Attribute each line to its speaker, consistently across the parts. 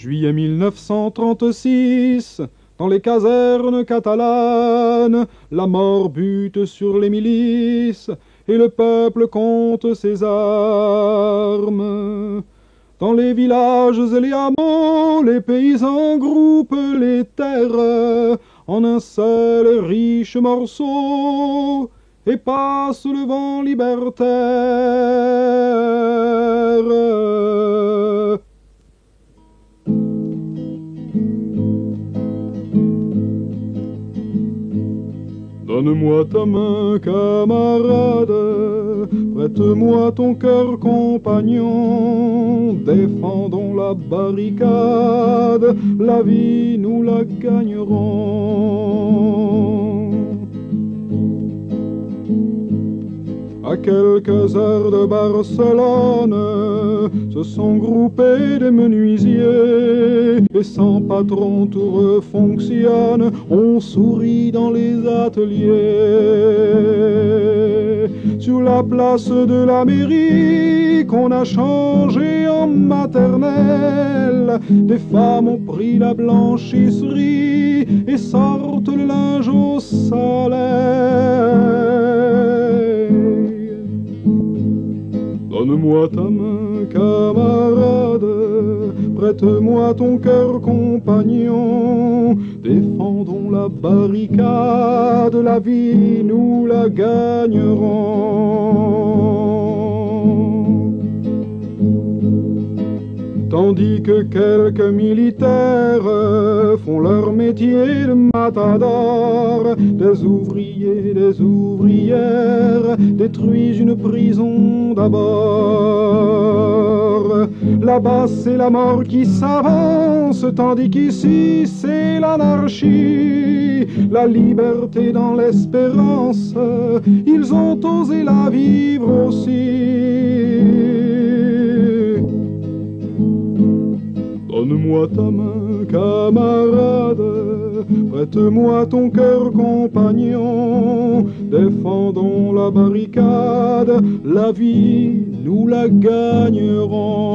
Speaker 1: Juillet 1936, dans les casernes catalanes, la mort bute sur les milices et le peuple compte ses armes. Dans les villages et les hameaux, les paysans groupent les terres en un seul riche morceau et passe le vent libertaire. Donne-moi ta main, camarade, prête-moi ton cœur, compagnon. Défendons la barricade, la vie nous la gagnerons. À quelques heures de Barcelone, se sont groupés des menuisiers, et sans patron tout refonctionne, on sourit dans les ateliers. Sur la place de la mairie, qu'on a changé en maternelle, des femmes ont pris la blanchisserie et sortent le linge au soleil. Donne-moi ta main, camarade, prête-moi ton cœur, compagnon. Défendons la barricade, la vie nous la gagnerons. Tandis que quelques militaires font leur métier de matador, des ouvriers, des ouvrières détruisent une prison d'abord. Là-bas c'est la mort qui s'avance, tandis qu'ici c'est l'anarchie. La liberté dans l'espérance, ils ont osé la vivre aussi. Donne-moi ta main, camarade, prête-moi ton cœur, compagnon. Défendons la barricade, la vie nous la gagnerons.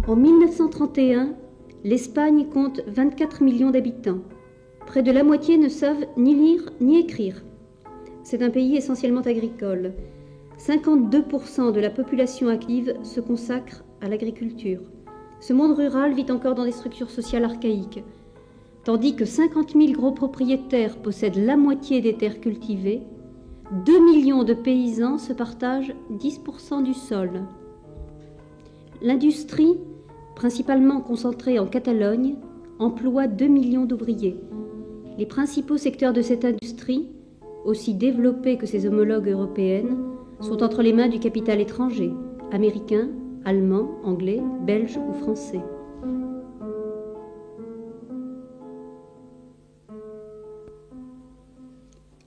Speaker 2: En 1931, l'Espagne compte 24 millions d'habitants. Près de la moitié ne savent ni lire ni écrire. C'est un pays essentiellement agricole. 52% de la population active se consacre à l'agriculture. Ce monde rural vit encore dans des structures sociales archaïques. Tandis que 50 000 gros propriétaires possèdent la moitié des terres cultivées, 2 millions de paysans se partagent 10% du sol. L'industrie, principalement concentrée en Catalogne, emploie 2 millions d'ouvriers. Les principaux secteurs de cette industrie, aussi développés que ses homologues européennes, sont entre les mains du capital étranger, américain, allemand, anglais, belge ou français.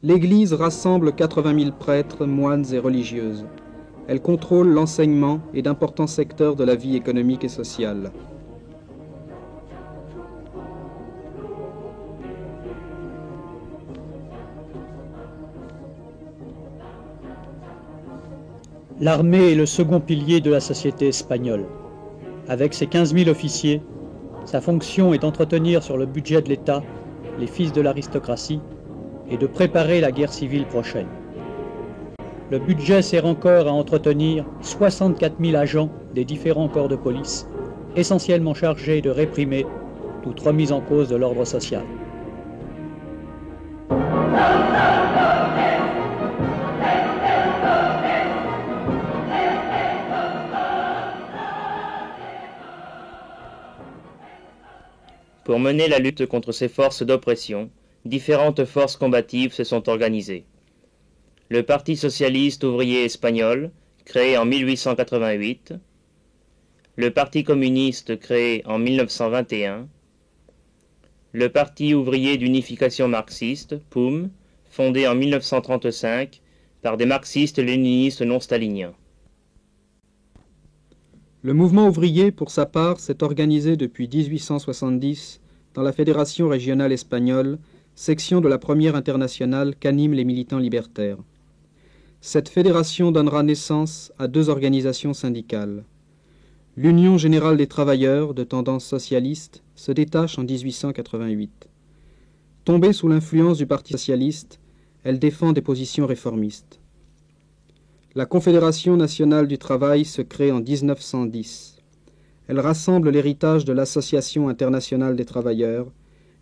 Speaker 3: L'Église rassemble 80 000 prêtres, moines et religieuses. Elle contrôle l'enseignement et d'importants secteurs de la vie économique et sociale.
Speaker 4: L'armée est le second pilier de la société espagnole. Avec ses 15 000 officiers, sa fonction est d'entretenir sur le budget de l'État les fils de l'aristocratie et de préparer la guerre civile prochaine. Le budget sert encore à entretenir 64 000 agents des différents corps de police, essentiellement chargés de réprimer toute remise en cause de l'ordre social.
Speaker 5: Pour mener la lutte contre ces forces d'oppression, différentes forces combatives se sont organisées. Le Parti socialiste ouvrier espagnol, créé en 1888, le Parti communiste créé en 1921, le Parti ouvrier d'unification marxiste, POUM, fondé en 1935 par des marxistes-léninistes non staliniens.
Speaker 3: Le mouvement ouvrier, pour sa part, s'est organisé depuis 1870 dans la Fédération régionale espagnole, section de la première internationale qu'animent les militants libertaires. Cette fédération donnera naissance à deux organisations syndicales. L'Union générale des travailleurs, de tendance socialiste, se détache en 1888. Tombée sous l'influence du Parti socialiste, elle défend des positions réformistes. La Confédération nationale du travail se crée en 1910. Elle rassemble l'héritage de l'Association internationale des travailleurs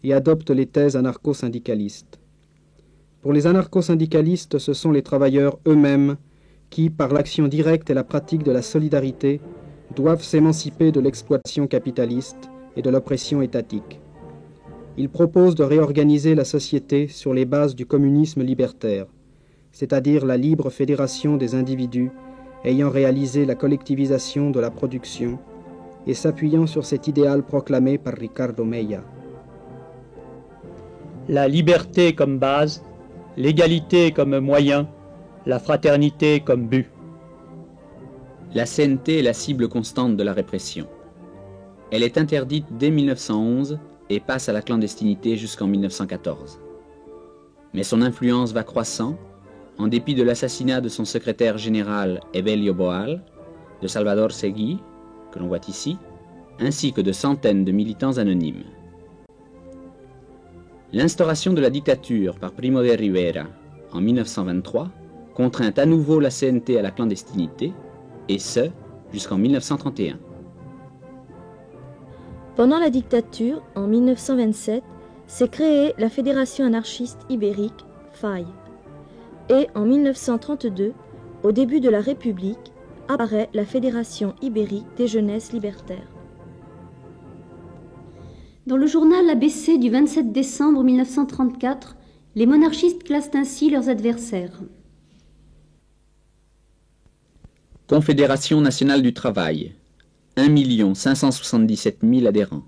Speaker 3: et adopte les thèses anarcho-syndicalistes. Pour les anarcho-syndicalistes, ce sont les travailleurs eux-mêmes qui, par l'action directe et la pratique de la solidarité, doivent s'émanciper de l'exploitation capitaliste et de l'oppression étatique. Ils proposent de réorganiser la société sur les bases du communisme libertaire, c'est-à-dire la libre fédération des individus ayant réalisé la collectivisation de la production et s'appuyant sur cet idéal proclamé par Ricardo Meia.
Speaker 4: La liberté comme base, l'égalité comme moyen, la fraternité comme but.
Speaker 6: La CNT est la cible constante de la répression. Elle est interdite dès 1911 et passe à la clandestinité jusqu'en 1914. Mais son influence va croissant, en dépit de l'assassinat de son secrétaire général Evelio Boal, de Salvador Seguí, que l'on voit ici, ainsi que de centaines de militants anonymes. L'instauration de la dictature par Primo de Rivera en 1923 contraint à nouveau la CNT à la clandestinité, et ce, jusqu'en 1931.
Speaker 7: Pendant la dictature, en 1927, s'est créée la Fédération anarchiste ibérique, FAI. Et en 1932, au début de la République, apparaît la Fédération ibérique des jeunesses libertaires.
Speaker 2: Dans le journal ABC du 27 décembre 1934, les monarchistes classent ainsi leurs adversaires.
Speaker 6: Confédération nationale du travail, 1 577 000 adhérents.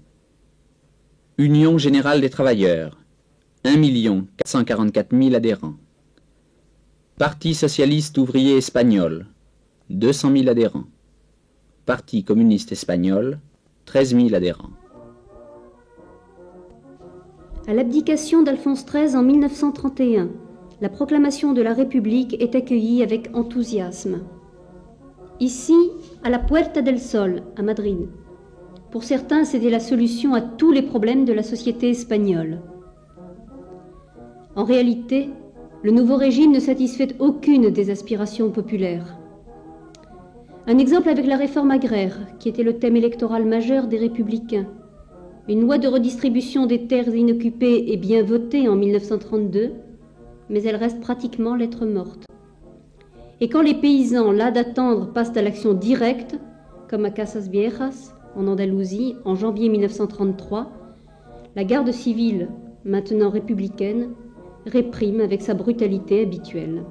Speaker 6: Union générale des travailleurs, 1 444 000 adhérents. Parti socialiste ouvrier espagnol, 200 000 adhérents. Parti communiste espagnol, 13 000 adhérents.
Speaker 2: À l'abdication d'Alphonse XIII en 1931, la proclamation de la République est accueillie avec enthousiasme. Ici, à la Puerta del Sol, à Madrid. Pour certains, c'était la solution à tous les problèmes de la société espagnole. En réalité, le nouveau régime ne satisfait aucune des aspirations populaires. Un exemple avec la réforme agraire, qui était le thème électoral majeur des Républicains. Une loi de redistribution des terres inoccupées est bien votée en 1932, mais elle reste pratiquement lettre morte. Et quand les paysans, là d'attendre, passent à l'action directe, comme à Casas Viejas, en Andalousie, en janvier 1933, la garde civile, maintenant républicaine, réprime avec sa brutalité habituelle.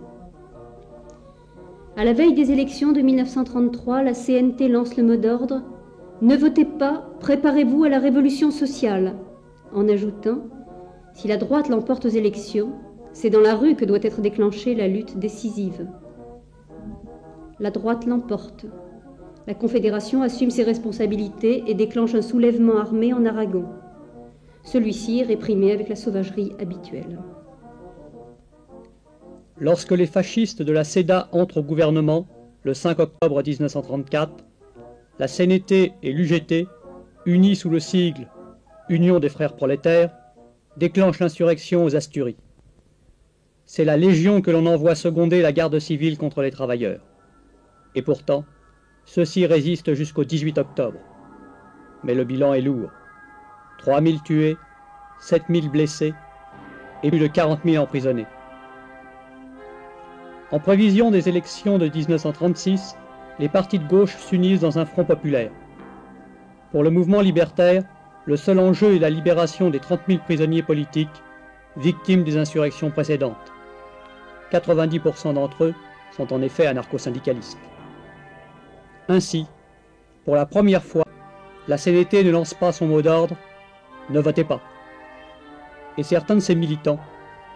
Speaker 2: À la veille des élections de 1933, la CNT lance le mot d'ordre « Ne votez pas, préparez-vous à la révolution sociale », en ajoutant « Si la droite l'emporte aux élections, c'est dans la rue que doit être déclenchée la lutte décisive ». La droite l'emporte. La Confédération assume ses responsabilités et déclenche un soulèvement armé en Aragon. Celui-ci est réprimé avec la sauvagerie habituelle.
Speaker 4: Lorsque les fascistes de la CEDA entrent au gouvernement, le 5 octobre 1934, la CNT et l'UGT, unis sous le sigle Union des frères prolétaires, déclenchent l'insurrection aux Asturies. C'est la Légion que l'on envoie seconder la garde civile contre les travailleurs. Et pourtant, ceux-ci résistent jusqu'au 18 octobre. Mais le bilan est lourd. 3 000 tués, 7 000 blessés et plus de 40 000 emprisonnés. En prévision des élections de 1936, les partis de gauche s'unissent dans un front populaire. Pour le mouvement libertaire, le seul enjeu est la libération des 30 000 prisonniers politiques, victimes des insurrections précédentes. 90% d'entre eux sont en effet anarcho-syndicalistes. Ainsi, pour la première fois, la CNT ne lance pas son mot d'ordre « Ne votez pas ». Et certains de ses militants,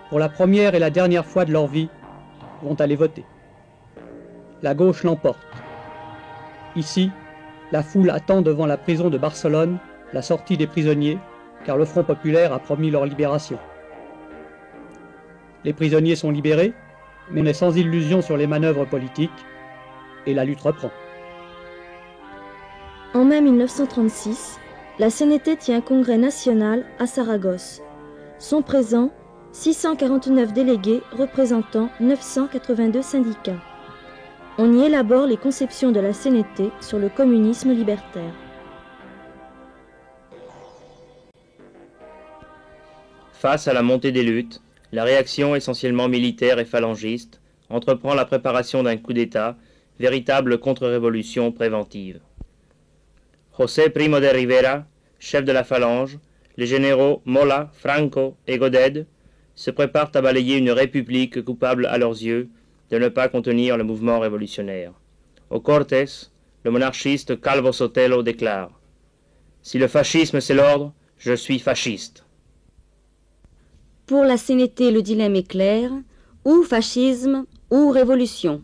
Speaker 4: pour la première et la dernière fois de leur vie, vont aller voter. La gauche l'emporte. Ici, la foule attend devant la prison de Barcelone la sortie des prisonniers, car le Front populaire a promis leur libération. Les prisonniers sont libérés, mais on est sans illusion sur les manœuvres politiques, et la lutte reprend.
Speaker 7: En mai 1936, la CNT tient un congrès national à Saragosse. Sont présents 649 délégués représentant 982 syndicats. On y élabore les conceptions de la CNT sur le communisme libertaire.
Speaker 5: Face à la montée des luttes, la réaction essentiellement militaire et phalangiste entreprend la préparation d'un coup d'État, véritable contre-révolution préventive. José Primo de Rivera, chef de la phalange, les généraux Mola, Franco et Goded se préparent à balayer une république coupable à leurs yeux de ne pas contenir le mouvement révolutionnaire. Au Cortés, le monarchiste Calvo Sotelo déclare « Si le fascisme c'est l'ordre, je suis fasciste ».
Speaker 8: Pour la CNT, le dilemme est clair, ou fascisme, ou révolution.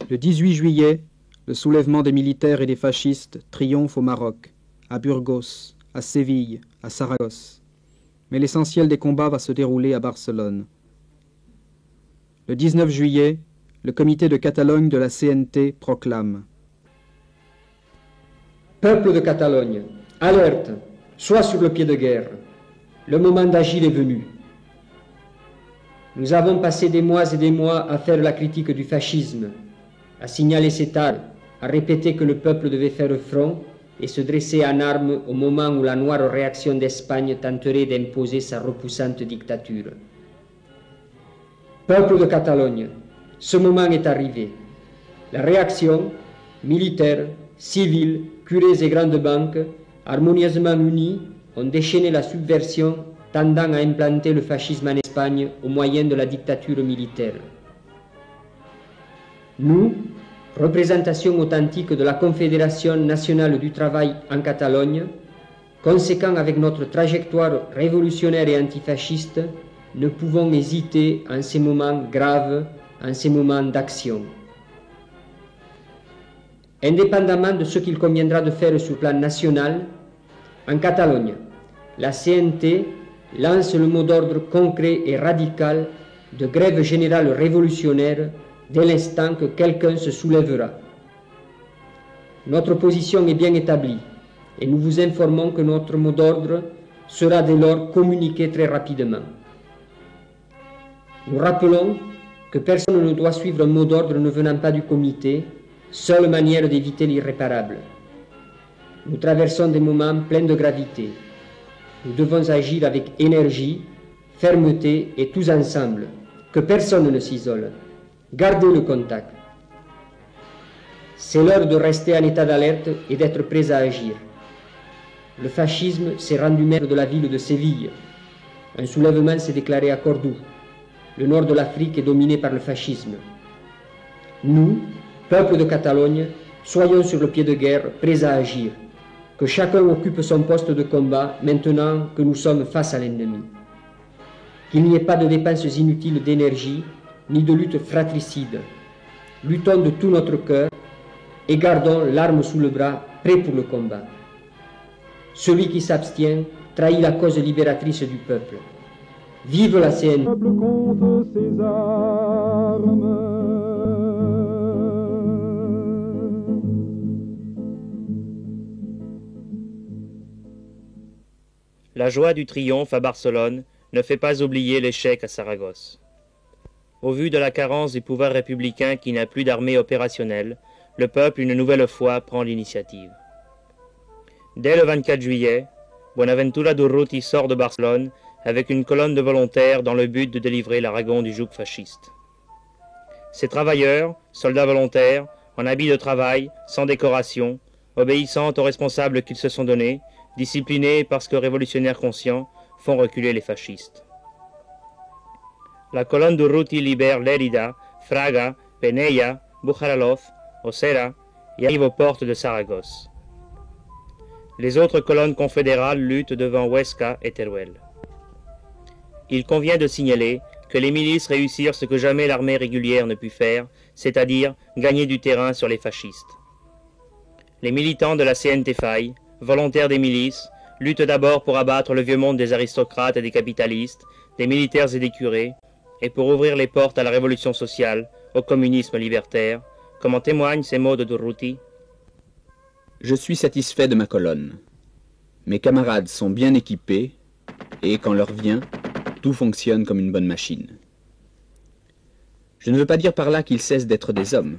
Speaker 3: Le 18 juillet, le soulèvement des militaires et des fascistes triomphe au Maroc, à Burgos, à Séville, à Saragosse. Mais l'essentiel des combats va se dérouler à Barcelone. Le 19 juillet, le comité de Catalogne de la CNT proclame «
Speaker 9: Peuple de Catalogne, alerte, sois sur le pied de guerre. Le moment d'agir est venu. Nous avons passé des mois et des mois à faire la critique du fascisme, à signaler ses tares, à répéter que le peuple devait faire front et se dresser en armes au moment où la noire réaction d'Espagne tenterait d'imposer sa repoussante dictature. Peuple de Catalogne, ce moment est arrivé. La réaction, militaire, civile, curés et grandes banques, harmonieusement unis, ont déchaîné la subversion tendant à implanter le fascisme en Espagne au moyen de la dictature militaire. Nous, représentation authentique de la Confédération nationale du travail en Catalogne, conséquent avec notre trajectoire révolutionnaire et antifasciste, ne pouvons hésiter en ces moments graves, en ces moments d'action. Indépendamment de ce qu'il conviendra de faire sur le plan national, en Catalogne, la CNT lance le mot d'ordre concret et radical de grève générale révolutionnaire dès l'instant que quelqu'un se soulèvera. Notre position est bien établie et nous vous informons que notre mot d'ordre sera dès lors communiqué très rapidement. Nous rappelons que personne ne doit suivre un mot d'ordre ne venant pas du comité, seule manière d'éviter l'irréparable. Nous traversons des moments pleins de gravité. Nous devons agir avec énergie, fermeté et tous ensemble, que personne ne s'isole. Gardez le contact. C'est l'heure de rester en état d'alerte et d'être prêts à agir. Le fascisme s'est rendu maître de la ville de Séville. Un soulèvement s'est déclaré à Cordoue. Le nord de l'Afrique est dominé par le fascisme. Nous, peuple de Catalogne, soyons sur le pied de guerre, prêts à agir. Que chacun occupe son poste de combat maintenant que nous sommes face à l'ennemi. Qu'il n'y ait pas de dépenses inutiles d'énergie, ni de lutte fratricide. Luttons de tout notre cœur et gardons l'arme sous le bras, prêt pour le combat. Celui qui s'abstient trahit la cause libératrice du peuple. Vive la CNT.
Speaker 1: Le peuple contre ses armes.
Speaker 5: La joie du triomphe à Barcelone ne fait pas oublier l'échec à Saragosse. Au vu de la carence du pouvoir républicain qui n'a plus d'armée opérationnelle, le peuple une nouvelle fois prend l'initiative. Dès le 24 juillet, Buenaventura Durruti sort de Barcelone avec une colonne de volontaires dans le but de délivrer l'Aragon du joug fasciste. Ces travailleurs, soldats volontaires, en habits de travail, sans décoration, obéissant aux responsables qu'ils se sont donnés, disciplinés parce que révolutionnaires conscients, font reculer les fascistes. La colonne Durruti libère Lérida, Fraga, Penella, Bujaraloz, Osera et arrive aux portes de Saragosse. Les autres colonnes confédérales luttent devant Huesca et Teruel. Il convient de signaler que les milices réussirent ce que jamais l'armée régulière ne put faire, c'est-à-dire gagner du terrain sur les fascistes. Les militants de la CNT-FAI, volontaires des milices, luttent d'abord pour abattre le vieux monde des aristocrates et des capitalistes, des militaires et des curés, et pour ouvrir les portes à la révolution sociale, au communisme libertaire, comme en témoignent ces mots de Durruti.
Speaker 6: Je suis satisfait de ma colonne. Mes camarades sont bien équipés, et quand l'heure vient, tout fonctionne comme une bonne machine. Je ne veux pas dire par là qu'ils cessent d'être des hommes.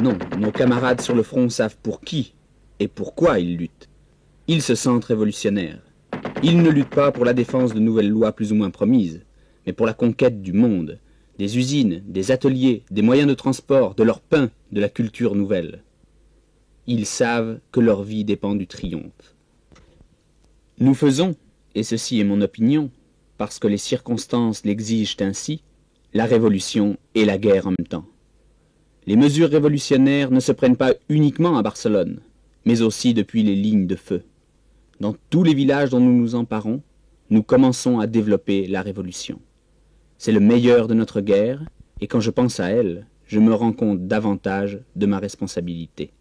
Speaker 6: Non, nos camarades sur le front savent pour qui et pourquoi ils luttent. Ils se sentent révolutionnaires. Ils ne luttent pas pour la défense de nouvelles lois plus ou moins promises, mais pour la conquête du monde, des usines, des ateliers, des moyens de transport, de leur pain, de la culture nouvelle. Ils savent que leur vie dépend du triomphe. Nous faisons, et ceci est mon opinion, parce que les circonstances l'exigent ainsi, la révolution et la guerre en même temps. Les mesures révolutionnaires ne se prennent pas uniquement à Barcelone, mais aussi depuis les lignes de feu. Dans tous les villages dont nous nous emparons, nous commençons à développer la révolution. C'est le meilleur de notre guerre, et quand je pense à elle, je me rends compte davantage de ma responsabilité.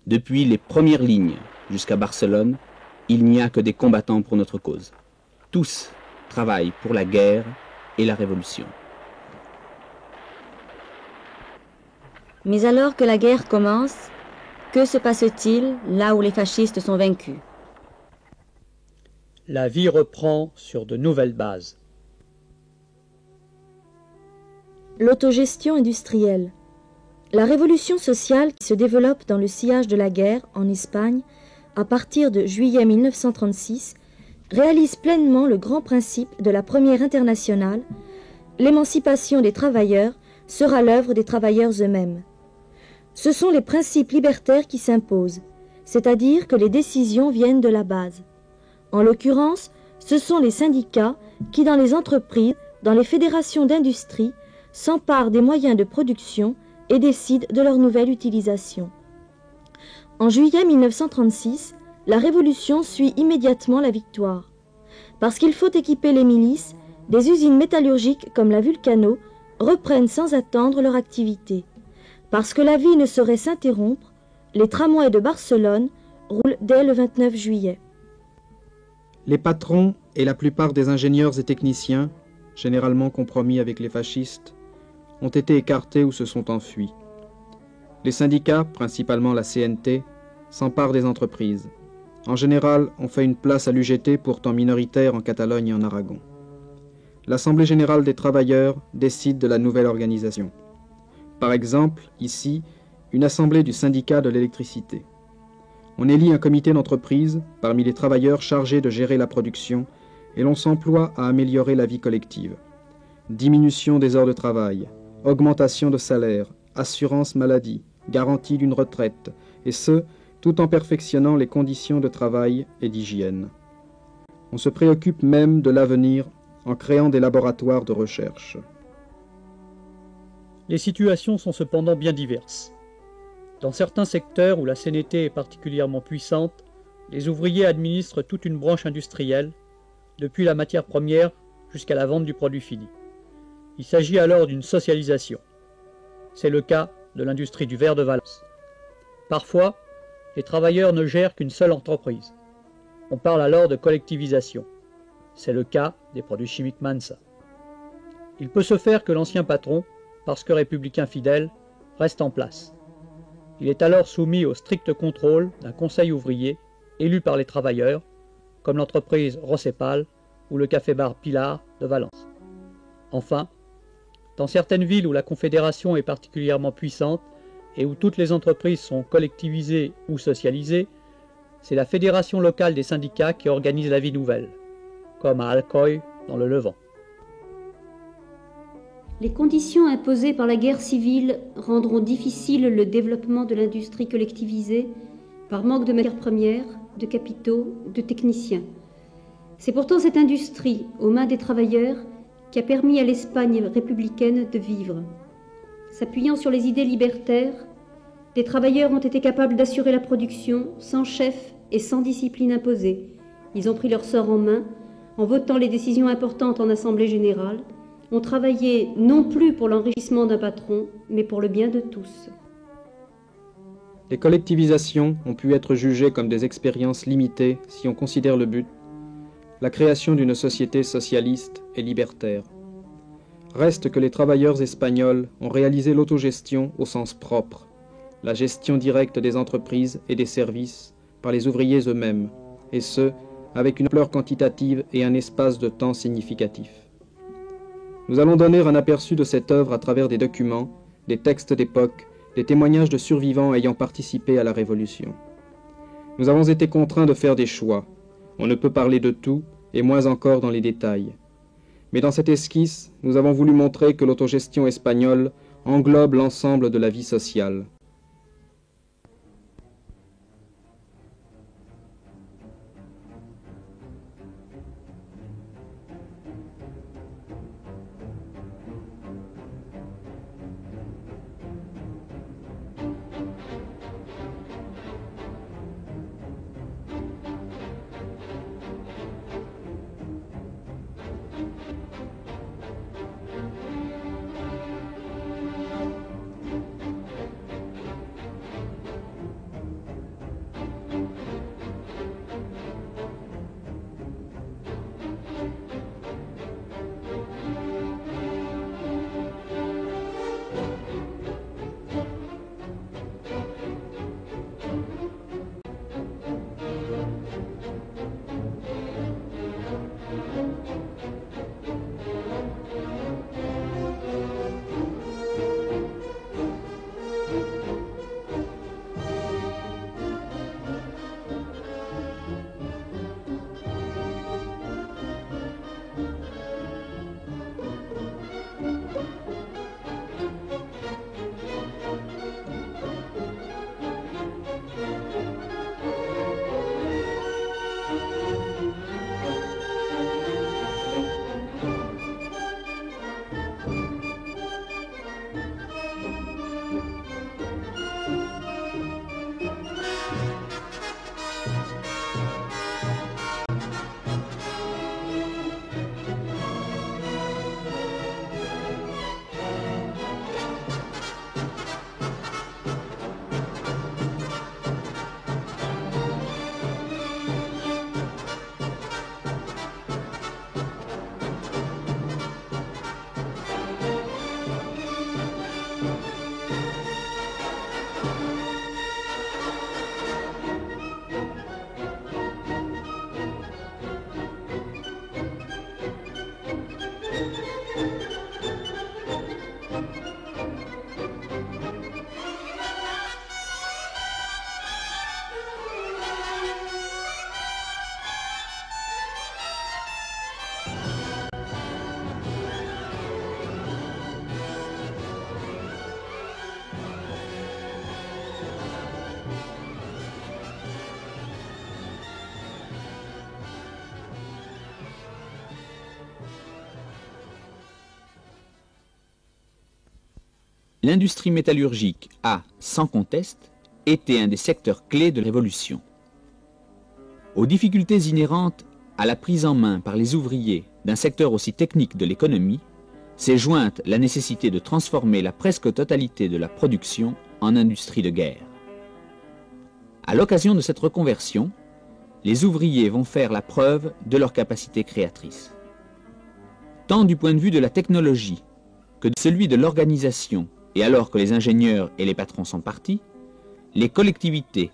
Speaker 6: Depuis les premières lignes jusqu'à Barcelone, il n'y a que des combattants pour notre cause. Tous travaillent pour la guerre et la révolution.
Speaker 8: Mais alors que la guerre commence, que se passe-t-il là où les fascistes sont vaincus?
Speaker 4: La vie reprend sur de nouvelles bases.
Speaker 7: L'autogestion industrielle. La révolution sociale qui se développe dans le sillage de la guerre en Espagne à partir de juillet 1936 réalise pleinement le grand principe de la première internationale. L'émancipation des travailleurs sera l'œuvre des travailleurs eux-mêmes. Ce sont les principes libertaires qui s'imposent, c'est-à-dire que les décisions viennent de la base. En l'occurrence, ce sont les syndicats qui, dans les entreprises, dans les fédérations d'industrie, s'emparent des moyens de production et décident de leur nouvelle utilisation. En juillet 1936, la Révolution suit immédiatement la victoire. Parce qu'il faut équiper les milices, des usines métallurgiques comme la Vulcano reprennent sans attendre leur activité. Parce que la vie ne saurait s'interrompre, les tramways de Barcelone roulent dès le 29 juillet.
Speaker 3: Les patrons et la plupart des ingénieurs et techniciens, généralement compromis avec les fascistes, ont été écartés ou se sont enfuis. Les syndicats, principalement la CNT, s'emparent des entreprises. En général, on fait une place à l'UGT, pourtant minoritaire en Catalogne et en Aragon. L'Assemblée générale des travailleurs décide de la nouvelle organisation. Par exemple, ici, une assemblée du syndicat de l'électricité. On élit un comité d'entreprise parmi les travailleurs chargés de gérer la production et l'on s'emploie à améliorer la vie collective. Diminution des heures de travail, augmentation de salaire, assurance maladie, garantie d'une retraite, et ce, tout en perfectionnant les conditions de travail et d'hygiène. On se préoccupe même de l'avenir en créant des laboratoires de recherche.
Speaker 4: Les situations sont cependant bien diverses. Dans certains secteurs où la CNT est particulièrement puissante, les ouvriers administrent toute une branche industrielle, depuis la matière première jusqu'à la vente du produit fini. Il s'agit alors d'une socialisation. C'est le cas de l'industrie du verre de Valence. Parfois, les travailleurs ne gèrent qu'une seule entreprise. On parle alors de collectivisation. C'est le cas des produits chimiques Mansa. Il peut se faire que l'ancien patron, parce que républicain fidèle, reste en place. Il est alors soumis au strict contrôle d'un conseil ouvrier élu par les travailleurs, comme l'entreprise Rossepal ou le café-bar Pilar de Valence. Enfin, dans certaines villes où la Confédération est particulièrement puissante et où toutes les entreprises sont collectivisées ou socialisées, c'est la fédération locale des syndicats qui organise la vie nouvelle, comme à Alcoy dans le Levant.
Speaker 2: Les conditions imposées par la guerre civile rendront difficile le développement de l'industrie collectivisée par manque de matières premières, de capitaux, de techniciens. C'est pourtant cette industrie, aux mains des travailleurs, qui a permis à l'Espagne républicaine de vivre. S'appuyant sur les idées libertaires, des travailleurs ont été capables d'assurer la production sans chef et sans discipline imposée. Ils ont pris leur sort en main en votant les décisions importantes en assemblée générale ont travaillé non plus pour l'enrichissement d'un patron, mais pour le bien de tous.
Speaker 3: Les collectivisations ont pu être jugées comme des expériences limitées si on considère le but, la création d'une société socialiste et libertaire. Reste que les travailleurs espagnols ont réalisé l'autogestion au sens propre, la gestion directe des entreprises et des services par les ouvriers eux-mêmes, et ce, avec une ampleur quantitative et un espace de temps significatif. Nous allons donner un aperçu de cette œuvre à travers des documents, des textes d'époque, des témoignages de survivants ayant participé à la Révolution. Nous avons été contraints de faire des choix. On ne peut parler de tout, et moins encore dans les détails. Mais dans cette esquisse, nous avons voulu montrer que l'autogestion espagnole englobe l'ensemble de la vie sociale.
Speaker 6: L'industrie métallurgique a, sans conteste, été un des secteurs clés de la Révolution. Aux difficultés inhérentes à la prise en main par les ouvriers d'un secteur aussi technique de l'économie, s'est jointe la nécessité de transformer la presque totalité de la production en industrie de guerre. À l'occasion de cette reconversion, les ouvriers vont faire la preuve de leur capacité créatrice. Tant du point de vue de la technologie que de celui de l'organisation, et alors que les ingénieurs et les patrons sont partis, les collectivités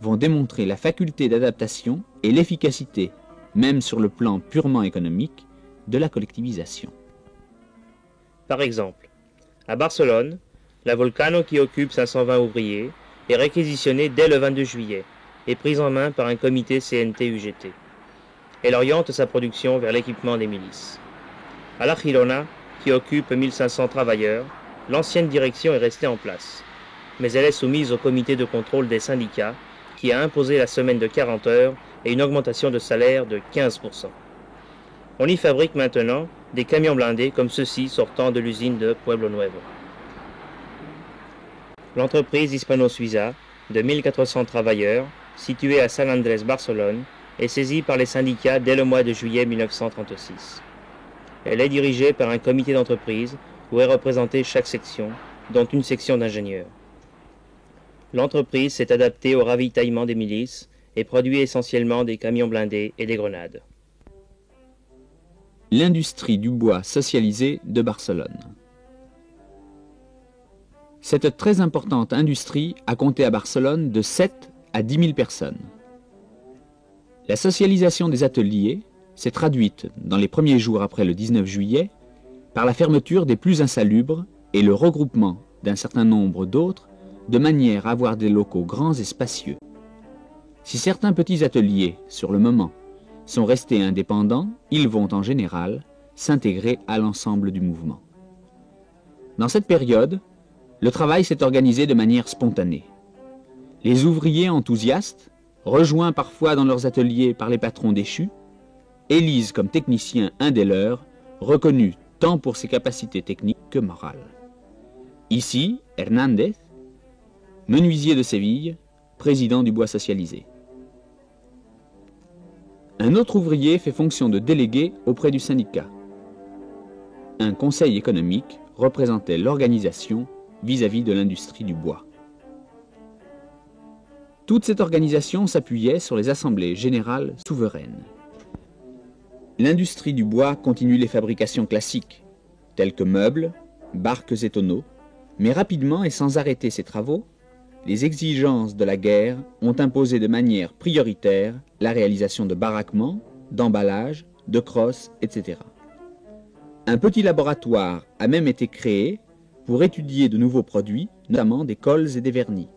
Speaker 6: vont démontrer la faculté d'adaptation et l'efficacité, même sur le plan purement économique, de la collectivisation.
Speaker 5: Par exemple, à Barcelone, la Volcano, qui occupe 520 ouvriers, est réquisitionnée dès le 22 juillet et prise en main par un comité CNT-UGT. Elle oriente sa production vers l'équipement des milices. À la Girona, qui occupe 1500 travailleurs, l'ancienne direction est restée en place, mais elle est soumise au comité de contrôle des syndicats qui a imposé la semaine de 40 heures et une augmentation de salaire de 15%. On y fabrique maintenant des camions blindés comme ceux-ci sortant de l'usine de Pueblo Nuevo. L'entreprise Hispano-Suiza, de 1400 travailleurs, située à San Andrés, Barcelone, est saisie par les syndicats dès le mois de juillet 1936. Elle est dirigée par un comité d'entreprise où est représentée chaque section, dont une section d'ingénieurs. L'entreprise s'est adaptée au ravitaillement des milices et produit essentiellement des camions blindés et des grenades.
Speaker 6: L'industrie du bois socialisée de Barcelone. Cette très importante industrie a compté à Barcelone de 7 à 10 000 personnes. La socialisation des ateliers s'est traduite, dans les premiers jours après le 19 juillet, par la fermeture des plus insalubres et le regroupement d'un certain nombre d'autres, de manière à avoir des locaux grands et spacieux. Si certains petits ateliers, sur le moment, sont restés indépendants, ils vont en général s'intégrer à l'ensemble du mouvement. Dans cette période, le travail s'est organisé de manière spontanée. Les ouvriers enthousiastes, rejoints parfois dans leurs ateliers par les patrons déchus, élisent comme technicien un des leurs, reconnu tant pour ses capacités techniques que morales. Ici, Hernández, menuisier de Séville, président du bois socialisé. Un autre ouvrier fait fonction de délégué auprès du syndicat. Un conseil économique représentait l'organisation vis-à-vis de l'industrie du bois. Toute cette organisation s'appuyait sur les assemblées générales souveraines. L'industrie du bois continue les fabrications classiques, telles que meubles, barques et tonneaux, mais rapidement et sans arrêter ses travaux, les exigences de la guerre ont imposé de manière prioritaire la réalisation de baraquements, d'emballages, de crosses, etc. Un petit laboratoire a même été créé pour étudier de nouveaux produits, notamment des cols et des vernis.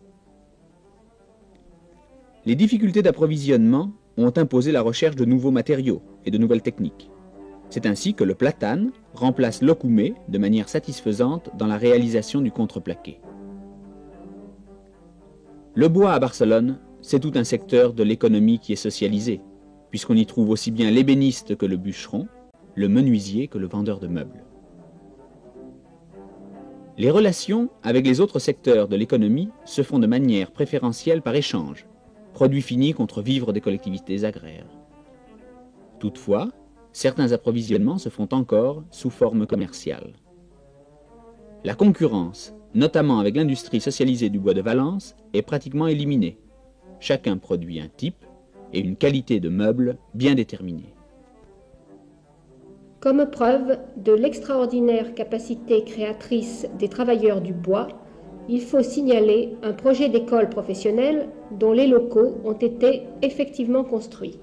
Speaker 6: Les difficultés d'approvisionnement ont imposé la recherche de nouveaux matériaux et de nouvelles techniques. C'est ainsi que le platane remplace l'okoumé de manière satisfaisante dans la réalisation du contreplaqué. Le bois à Barcelone, c'est tout un secteur de l'économie qui est socialisé, puisqu'on y trouve aussi bien l'ébéniste que le bûcheron, le menuisier que le vendeur de meubles. Les relations avec les autres secteurs de l'économie se font de manière préférentielle par échange, produits finis contre vivres des collectivités agraires. Toutefois, certains approvisionnements se font encore sous forme commerciale. La concurrence, notamment avec l'industrie socialisée du bois de Valence, est pratiquement éliminée. Chacun produit un type et une qualité de meubles bien déterminée.
Speaker 2: Comme preuve de l'extraordinaire capacité créatrice des travailleurs du bois, il faut signaler un projet d'école professionnelle dont les locaux ont été effectivement construits.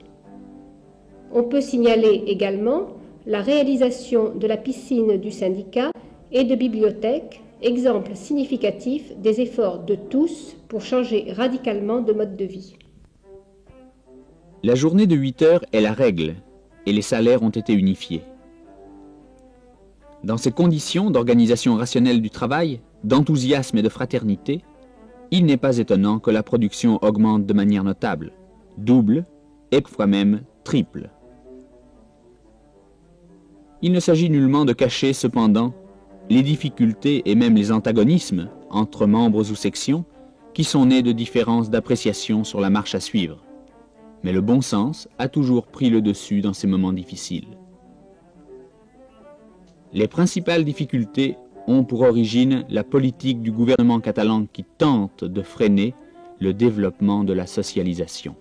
Speaker 2: On peut signaler également la réalisation de la piscine du syndicat et de bibliothèques, exemple significatif des efforts de tous pour changer radicalement de mode de vie.
Speaker 6: La journée de 8 heures est la règle et les salaires ont été unifiés. Dans ces conditions d'organisation rationnelle du travail, d'enthousiasme et de fraternité, il n'est pas étonnant que la production augmente de manière notable, double et parfois même triple. Il ne s'agit nullement de cacher cependant les difficultés et même les antagonismes entre membres ou sections qui sont nés de différences d'appréciation sur la marche à suivre. Mais le bon sens a toujours pris le dessus dans ces moments difficiles. Les principales difficultés ont pour origine la politique du gouvernement catalan qui tente de freiner le développement de la socialisation.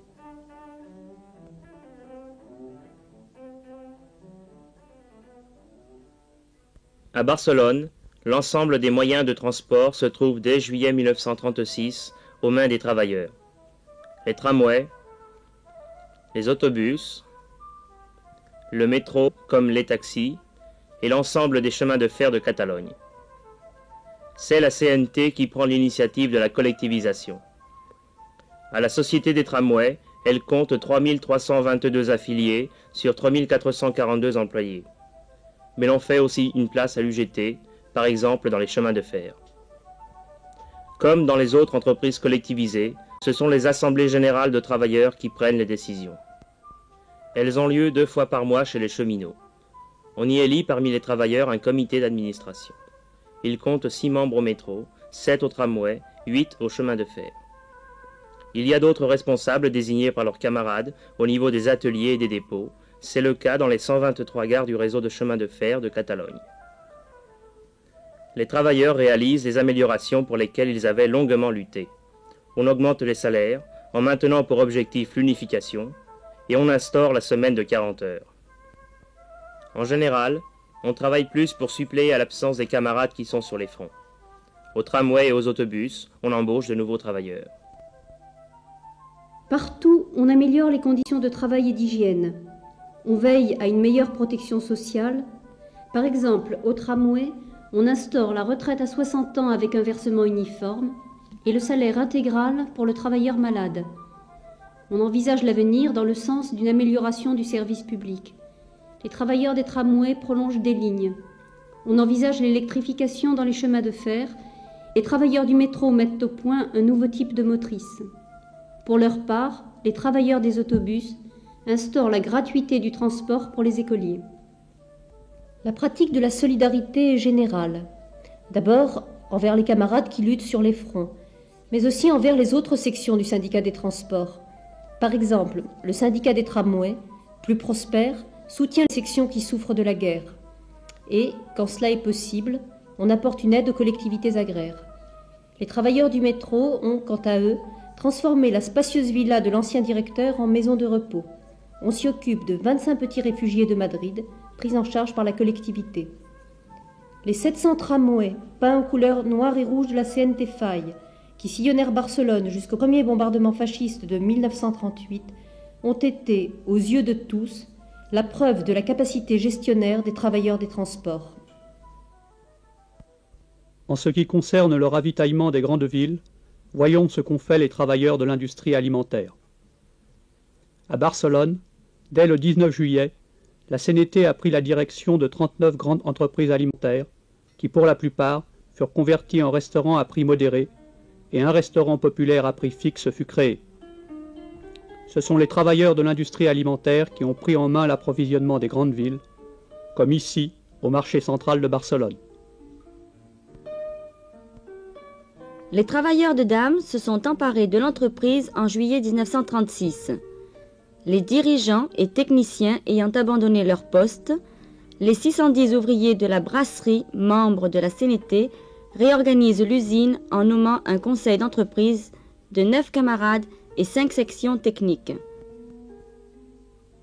Speaker 5: À Barcelone, l'ensemble des moyens de transport se trouve dès juillet 1936 aux mains des travailleurs. Les tramways, les autobus, le métro comme les taxis et l'ensemble des chemins de fer de Catalogne. C'est la CNT qui prend l'initiative de la collectivisation. À la Société des tramways, elle compte 3322 affiliés sur 3442 employés. Mais l'on fait aussi une place à l'UGT, par exemple dans les chemins de fer. Comme dans les autres entreprises collectivisées, ce sont les assemblées générales de travailleurs qui prennent les décisions. Elles ont lieu 2 fois par mois chez les cheminots. On y élit parmi les travailleurs un comité d'administration. Il compte 6 membres au métro, 7 au tramway, 8 au chemin de fer. Il y a d'autres responsables désignés par leurs camarades au niveau des ateliers et des dépôts, C'est le cas dans les 123 gares du réseau de chemin de fer de Catalogne. Les travailleurs réalisent les améliorations pour lesquelles ils avaient longuement lutté. On augmente les salaires en maintenant pour objectif l'unification et on instaure la semaine de 40 heures. En général, on travaille plus pour suppléer à l'absence des camarades qui sont sur les fronts. Aux tramways et aux autobus, on embauche de nouveaux travailleurs.
Speaker 2: Partout, on améliore les conditions de travail et d'hygiène. On veille à une meilleure protection sociale. Par exemple, au tramway, on instaure la retraite à 60 ans avec un versement uniforme et le salaire intégral pour le travailleur malade. On envisage l'avenir dans le sens d'une amélioration du service public. Les travailleurs des tramways prolongent des lignes. On envisage l'électrification dans les chemins de fer. Les travailleurs du métro mettent au point un nouveau type de motrice. Pour leur part, les travailleurs des autobus instaurent la gratuité du transport pour les écoliers. La pratique de la solidarité est générale. D'abord, envers les camarades qui luttent sur les fronts, mais aussi envers les autres sections du syndicat des transports. Par exemple, le syndicat des tramways, plus prospère, soutient les sections qui souffrent de la guerre. Et, quand cela est possible, on apporte une aide aux collectivités agraires. Les travailleurs du métro ont, quant à eux, transformé la spacieuse villa de l'ancien directeur en maison de repos. On s'y occupe de 25 petits réfugiés de Madrid, pris en charge par la collectivité. Les 700 tramways, peints en couleurs noire et rouge de la CNT Faille, qui sillonnèrent Barcelone jusqu'au premier bombardement fasciste de 1938, ont été, aux yeux de tous, la preuve de la capacité gestionnaire des travailleurs des transports.
Speaker 4: En ce qui concerne le ravitaillement des grandes villes, voyons ce qu'ont fait les travailleurs de l'industrie alimentaire. À Barcelone, dès le 19 juillet, la CNT a pris la direction de 39 grandes entreprises alimentaires qui, pour la plupart, furent converties en restaurants à prix modéré et un restaurant populaire à prix fixe fut créé. Ce sont les travailleurs de l'industrie alimentaire qui ont pris en main l'approvisionnement des grandes villes, comme ici, au marché central de Barcelone.
Speaker 8: Les travailleurs de Damme se sont emparés de l'entreprise en juillet 1936. Les dirigeants et techniciens ayant abandonné leur poste, les 610 ouvriers de la brasserie, membres de la CNT, réorganisent l'usine en nommant un conseil d'entreprise de 9 camarades et 5 sections techniques.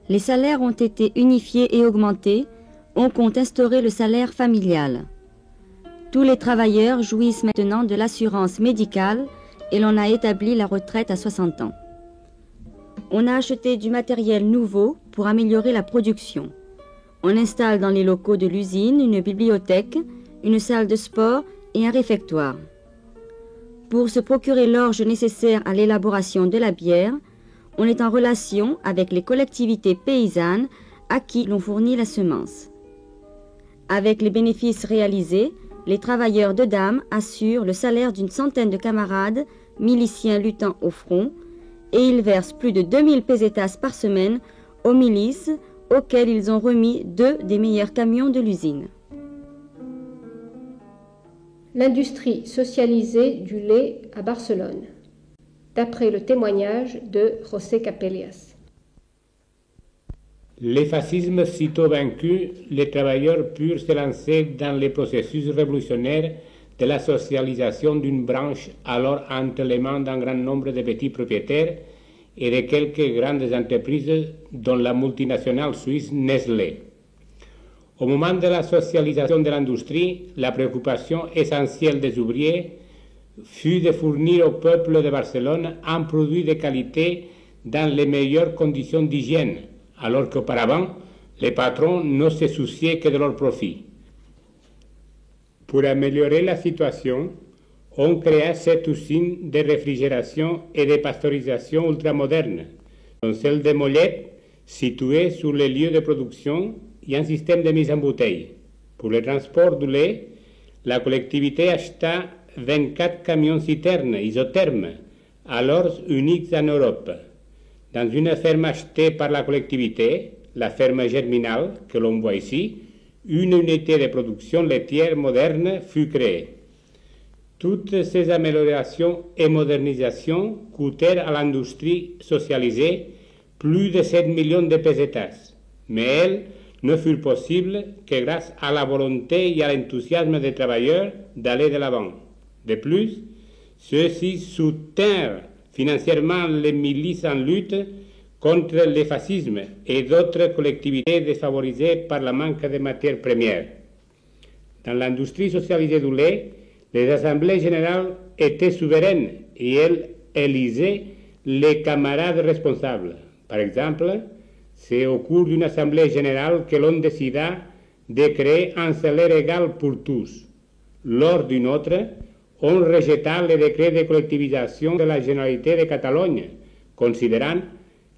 Speaker 8: Les salaires ont été unifiés et augmentés. On compte instaurer le salaire familial. Tous les travailleurs jouissent maintenant de l'assurance médicale et l'on a établi la retraite à 60 ans. On a acheté du matériel nouveau pour améliorer la production. On installe dans les locaux de l'usine une bibliothèque, une salle de sport et un réfectoire. Pour se procurer l'orge nécessaire à l'élaboration de la bière, on est en relation avec les collectivités paysannes à qui l'on fournit la semence. Avec les bénéfices réalisés, les travailleurs de Damme assurent le salaire d'une centaine de camarades, miliciens luttant au front, et ils versent plus de 2000 pesetas par semaine aux milices auxquelles ils ont remis 2 des meilleurs camions de l'usine.
Speaker 2: L'industrie socialisée du lait à Barcelone, d'après le témoignage de José Capellas.
Speaker 10: Le fascisme sitôt vaincu, les travailleurs purent se lancer dans le processus révolutionnaire de la socialisation d'une branche alors entre les mains d'un grand nombre de petits propriétaires et de quelques grandes entreprises dont la multinationale suisse Nestlé. Au moment de la socialisation de l'industrie, la préoccupation essentielle des ouvriers fut de fournir au peuple de Barcelone un produit de qualité dans les meilleures conditions d'hygiène, alors qu'auparavant, les patrons ne se souciaient que de leur profit. Pour améliorer la situation, on créa cette usine de réfrigération et de pasteurisation ultramoderne, dont celle de Mollet, située sur les lieux de production, et un système de mise en bouteille. Pour le transport du lait, la collectivité acheta 24 camions-citernes isothermes, alors uniques en Europe. Dans une ferme achetée par la collectivité, la ferme Germinal, que l'on voit ici, une unité de production laitière moderne fut créée. Toutes ces améliorations et modernisations coûtèrent à l'industrie socialisée plus de 7 millions de pesetas, mais elles ne furent possibles que grâce à la volonté et à l'enthousiasme des travailleurs d'aller de l'avant. De plus, ceux-ci soutinrent financièrement les milices en lutte contre le fascisme et d'autres collectivités défavorisées par le manque de matières premières. Dans l'industrie socialisée du lait, les assemblées générales étaient souveraines et elles élisaient les camarades responsables. Par exemple, c'est au cours d'une assemblée générale que l'on décida de créer un salaire égal pour tous. Lors d'une autre, on rejeta le décret de collectivisation de la Généralité de Catalogne, considérant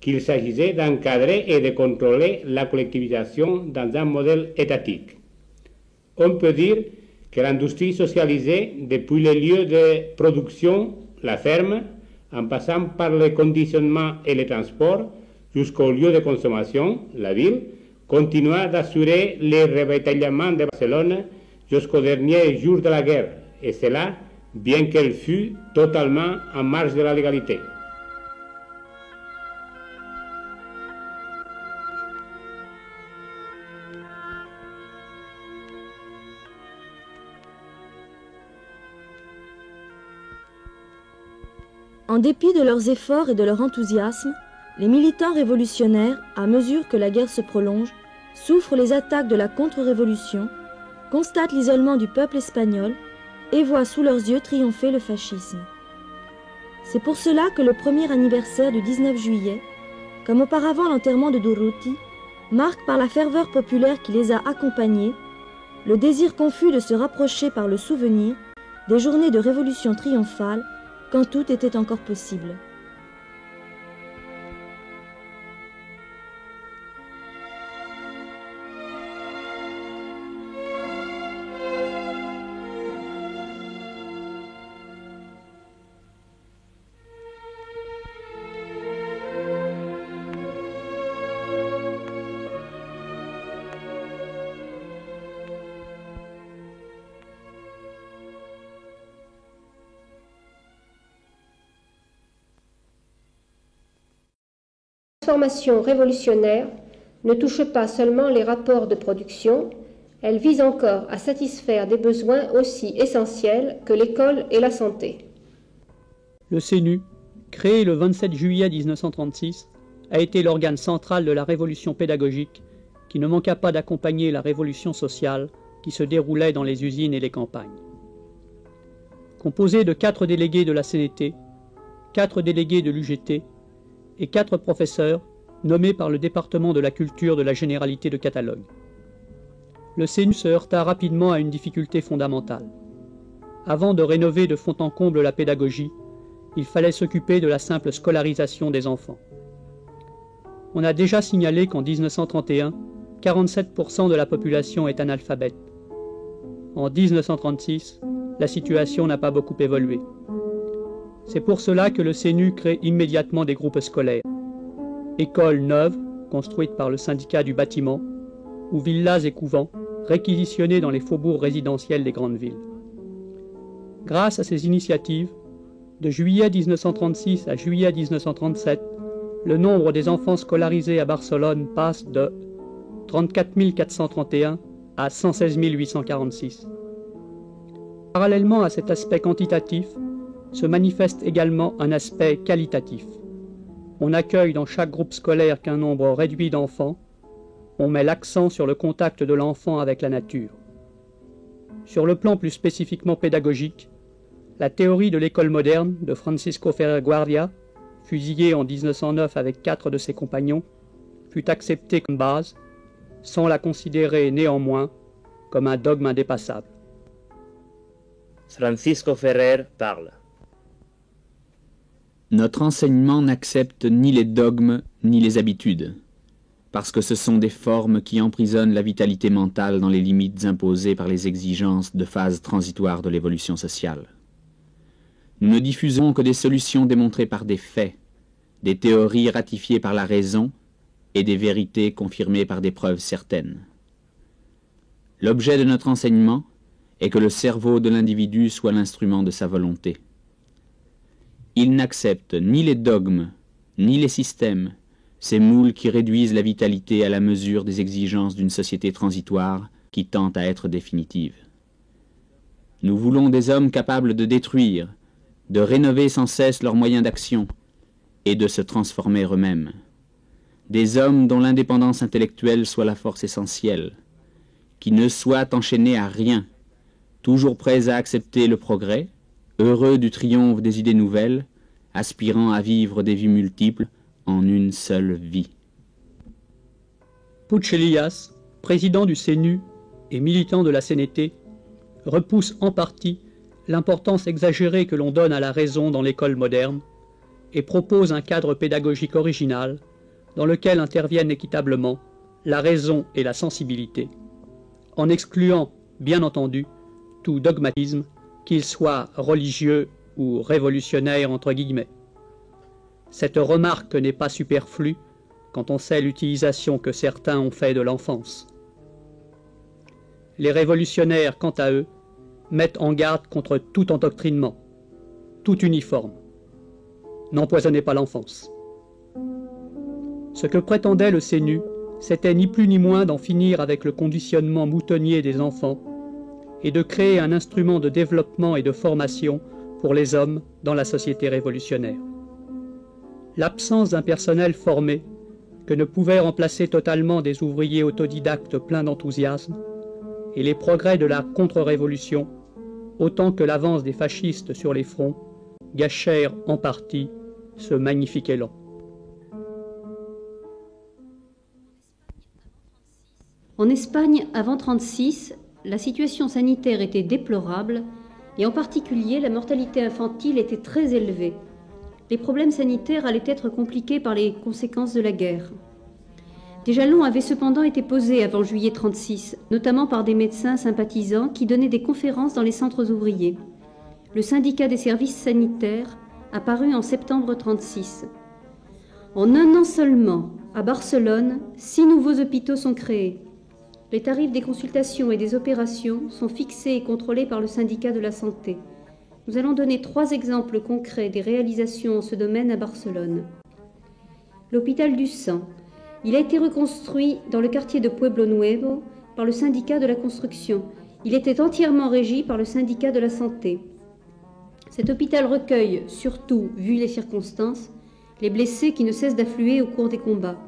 Speaker 10: qu'il s'agissait d'encadrer et de contrôler la collectivisation dans un modèle étatique. On peut dire que l'industrie socialisée, depuis les lieux de production, la ferme, en passant par le conditionnement et le transport, jusqu'au lieu de consommation, la ville, continua d'assurer le ravitaillement de Barcelone jusqu'au dernier jour de la guerre, et cela, bien qu'elle fût totalement en marge de la légalité.
Speaker 7: En dépit de leurs efforts et de leur enthousiasme, les militants révolutionnaires, à mesure que la guerre se prolonge, souffrent les attaques de la contre-révolution, constatent l'isolement du peuple espagnol et voient sous leurs yeux triompher le fascisme. C'est pour cela que le premier anniversaire du 19 juillet, comme auparavant l'enterrement de Durruti, marque par la ferveur populaire qui les a accompagnés, le désir confus de se rapprocher par le souvenir des journées de révolution triomphale quand tout était encore possible.
Speaker 11: La transformation révolutionnaire ne touche pas seulement les rapports de production, elle vise encore à satisfaire des besoins aussi essentiels que l'école et la santé.
Speaker 4: Le CNU, créé le 27 juillet 1936, a été l'organe central de la révolution pédagogique qui ne manqua pas d'accompagner la révolution sociale qui se déroulait dans les usines et les campagnes. Composé de 4 délégués de la CNT, 4 délégués de l'UGT, et 4 professeurs nommés par le département de la culture de la Généralité de Catalogne. Le CNU se heurta rapidement à une difficulté fondamentale. Avant de rénover de fond en comble la pédagogie, il fallait s'occuper de la simple scolarisation des enfants. On a déjà signalé qu'en 1931, 47% de la population est analphabète. En 1936, la situation n'a pas beaucoup évolué. C'est pour cela que le CNU crée immédiatement des groupes scolaires. Écoles neuves, construites par le syndicat du bâtiment, ou villas et couvents, réquisitionnés dans les faubourgs résidentiels des grandes villes. Grâce à ces initiatives, de juillet 1936 à juillet 1937, le nombre des enfants scolarisés à Barcelone passe de 34 431 à 116 846. Parallèlement à cet aspect quantitatif, se manifeste également un aspect qualitatif. On accueille dans chaque groupe scolaire qu'un nombre réduit d'enfants. On met l'accent sur le contact de l'enfant avec la nature. Sur le plan plus spécifiquement pédagogique, la théorie de l'école moderne de Francisco Ferrer Guardia, fusillé en 1909 avec 4 de ses compagnons, fut acceptée comme base, sans la considérer néanmoins comme un dogme indépassable.
Speaker 5: Francisco Ferrer parle.
Speaker 6: Notre enseignement n'accepte ni les dogmes ni les habitudes, parce que ce sont des formes qui emprisonnent la vitalité mentale dans les limites imposées par les exigences de phase transitoire de l'évolution sociale. Nous ne diffusons que des solutions démontrées par des faits, des théories ratifiées par la raison et des vérités confirmées par des preuves certaines. L'objet de notre enseignement est que le cerveau de l'individu soit l'instrument de sa volonté. Il n'accepte ni les dogmes, ni les systèmes, ces moules qui réduisent la vitalité à la mesure des exigences d'une société transitoire qui tend à être définitive. Nous voulons des hommes capables de détruire, de rénover sans cesse leurs moyens d'action et de se transformer eux-mêmes. Des hommes dont l'indépendance intellectuelle soit la force essentielle, qui ne soient enchaînés à rien, toujours prêts à accepter le progrès, heureux du triomphe des idées nouvelles, aspirant à vivre des vies multiples en une seule vie.
Speaker 4: Puig Elias, président du CNU et militant de la CNT, repousse en partie l'importance exagérée que l'on donne à la raison dans l'école moderne et propose un cadre pédagogique original dans lequel interviennent équitablement la raison et la sensibilité, en excluant, bien entendu, tout dogmatisme, qu'il soit religieux ou révolutionnaire entre guillemets. Cette remarque n'est pas superflue quand on sait l'utilisation que certains ont fait de l'enfance. Les révolutionnaires, quant à eux, mettent en garde contre tout endoctrinement, tout uniforme. N'empoisonnez pas l'enfance. Ce que prétendait le CNU, c'était ni plus ni moins d'en finir avec le conditionnement moutonnier des enfants et de créer un instrument de développement et de formation pour les hommes dans la société révolutionnaire. L'absence d'un personnel formé, que ne pouvaient remplacer totalement des ouvriers autodidactes pleins d'enthousiasme, et les progrès de la contre-révolution, autant que l'avance des fascistes sur les fronts, gâchèrent en partie ce magnifique élan.
Speaker 2: En Espagne, avant 1936, la situation sanitaire était déplorable et en particulier la mortalité infantile était très élevée. Les problèmes sanitaires allaient être compliqués par les conséquences de la guerre. Des jalons avaient cependant été posés avant juillet 1936, notamment par des médecins sympathisants qui donnaient des conférences dans les centres ouvriers. Le syndicat des services sanitaires apparut en septembre 1936. En un an seulement, à Barcelone, 6 nouveaux hôpitaux sont créés. Les tarifs des consultations et des opérations sont fixés et contrôlés par le syndicat de la santé. Nous allons donner 3 exemples concrets des réalisations en ce domaine à Barcelone. L'hôpital du sang. Il a été reconstruit dans le quartier de Pueblo Nuevo par le syndicat de la construction. Il était entièrement régi par le syndicat de la santé. Cet hôpital recueille, surtout, vu les circonstances, les blessés qui ne cessent d'affluer au cours des combats.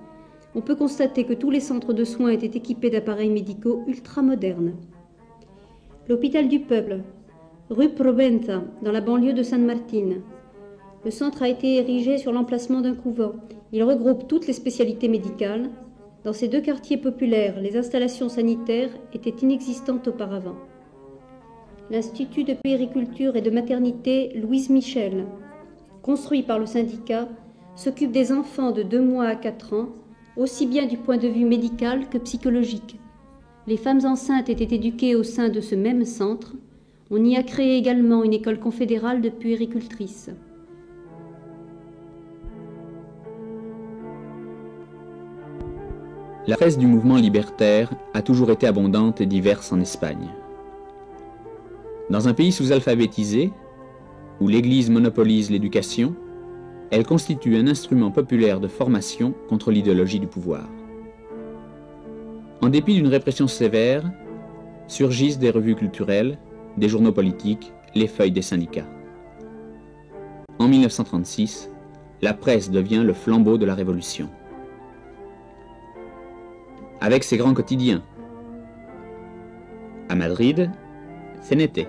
Speaker 2: On peut constater que tous les centres de soins étaient équipés d'appareils médicaux ultramodernes. L'hôpital du peuple, rue Proventa, dans la banlieue de San Martín. Le centre a été érigé sur l'emplacement d'un couvent. Il regroupe toutes les spécialités médicales. Dans ces 2 quartiers populaires, les installations sanitaires étaient inexistantes auparavant. L'Institut de puériculture et de maternité Louise Michel, construit par le syndicat, s'occupe des enfants de 2 mois à 4 ans, aussi bien du point de vue médical que psychologique. Les femmes enceintes étaient éduquées au sein de ce même centre. On y a créé également une école confédérale de puéricultrices.
Speaker 6: La presse du mouvement libertaire a toujours été abondante et diverse en Espagne. Dans un pays sous-alphabétisé, où l'Église monopolise l'éducation, elle constitue un instrument populaire de formation contre l'idéologie du pouvoir. En dépit d'une répression sévère, surgissent des revues culturelles, des journaux politiques, les feuilles des syndicats. En 1936, la presse devient le flambeau de la Révolution. Avec ses grands quotidiens. À Madrid, CNT.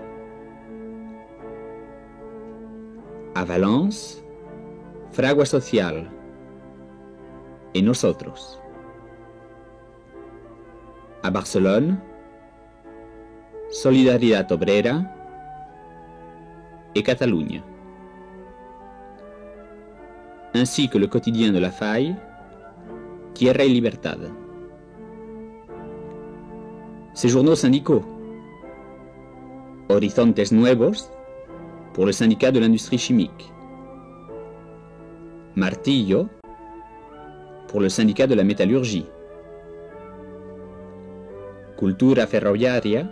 Speaker 6: À Valence, Fragua Social. Et Nosotros. À Barcelone, Solidaridad Obrera et Catalunya. Ainsi que le quotidien de La Faille, Tierra y Libertad. Ces journaux syndicaux. Horizontes Nuevos, pour le syndicat de l'industrie chimique. Martillo, pour le syndicat de la métallurgie. Cultura Ferroviaria,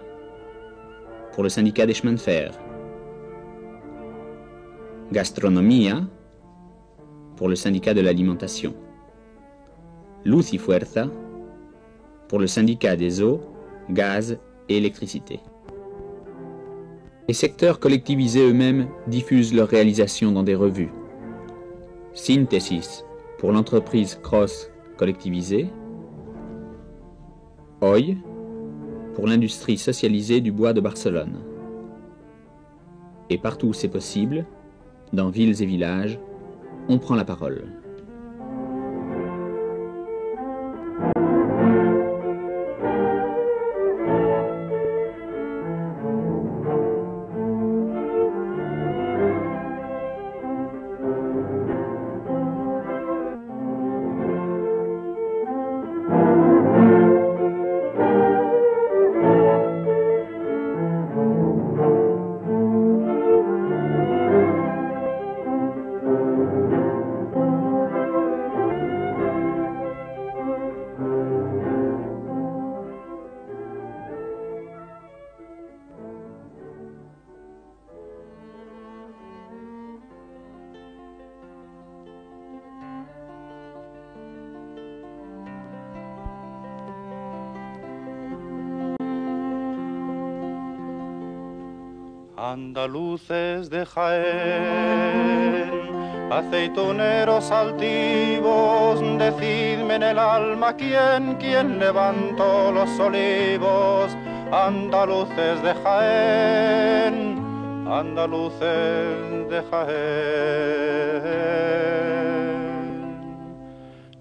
Speaker 6: pour le syndicat des chemins de fer. Gastronomia, pour le syndicat de l'alimentation. Luz y Fuerza, pour le syndicat des eaux, gaz et électricité. Les secteurs collectivisés eux-mêmes diffusent leurs réalisations dans des revues. Synthesis pour l'entreprise Cross collectivisée, Hoy pour l'industrie socialisée du bois de Barcelone. Et partout où c'est possible, dans villes et villages, on prend la parole.
Speaker 12: Andaluces de Jaén, aceituneros altivos, decidme en el alma quién levantó los olivos. Andaluces de Jaén, andaluces de Jaén.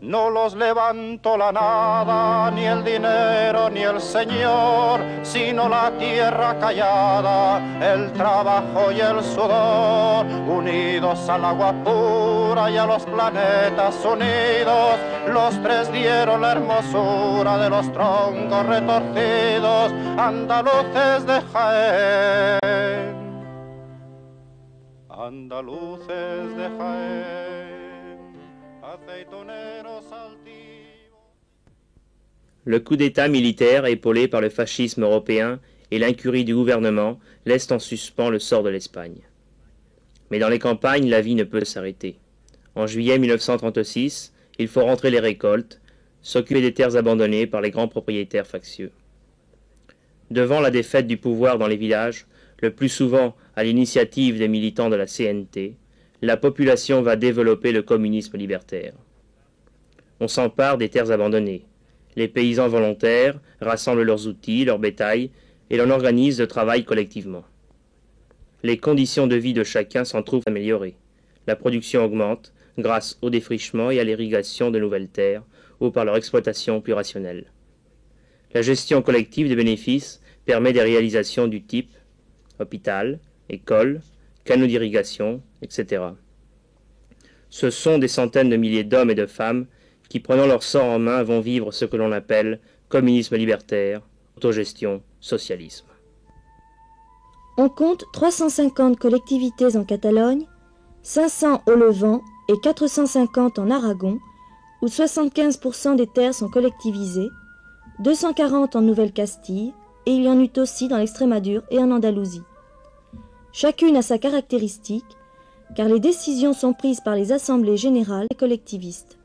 Speaker 12: No los levantó la nada, ni el dinero, ni el señor, sino la tierra callada, el trabajo y el sudor, unidos al agua pura y a los planetas unidos. Los tres dieron la hermosura de los troncos retorcidos, andaluces de Jaén, andaluces de Jaén.
Speaker 5: Le coup d'État militaire épaulé par le fascisme européen et l'incurie du gouvernement laissent en suspens le sort de l'Espagne. Mais dans les campagnes, la vie ne peut s'arrêter. En juillet 1936, il faut rentrer les récoltes, s'occuper des terres abandonnées par les grands propriétaires factieux. Devant la défaite du pouvoir dans les villages, le plus souvent à l'initiative des militants de la CNT, la population va développer le communisme libertaire. On s'empare des terres abandonnées. Les paysans volontaires rassemblent leurs outils, leur bétail, et l'on organise le travail collectivement. Les conditions de vie de chacun s'en trouvent améliorées. La production augmente grâce au défrichement et à l'irrigation de nouvelles terres, ou par leur exploitation plus rationnelle. La gestion collective des bénéfices permet des réalisations du type hôpital, école, canaux d'irrigation, etc. Ce sont des centaines de milliers d'hommes et de femmes qui, prenant leur sort en main, vont vivre ce que l'on appelle communisme libertaire, autogestion, socialisme.
Speaker 7: On compte 350 collectivités en Catalogne, 500 au Levant et 450 en Aragon, où 75% des terres sont collectivisées, 240 en Nouvelle-Castille, et il y en eut aussi dans l'Extrémadure et en Andalousie. Chacune a sa caractéristique, car les décisions sont prises par les assemblées générales collectivistes.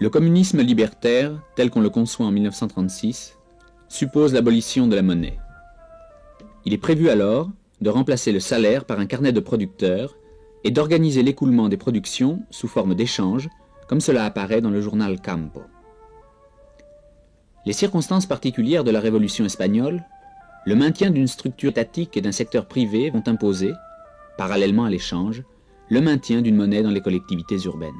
Speaker 6: Le communisme libertaire, tel qu'on le conçoit en 1936, suppose l'abolition de la monnaie. Il est prévu alors de remplacer le salaire par un carnet de producteurs et d'organiser l'écoulement des productions sous forme d'échanges, comme cela apparaît dans le journal Campo. Les circonstances particulières de la Révolution espagnole, le maintien d'une structure étatique et d'un secteur privé vont imposer, parallèlement à l'échange, le maintien d'une monnaie dans les collectivités urbaines.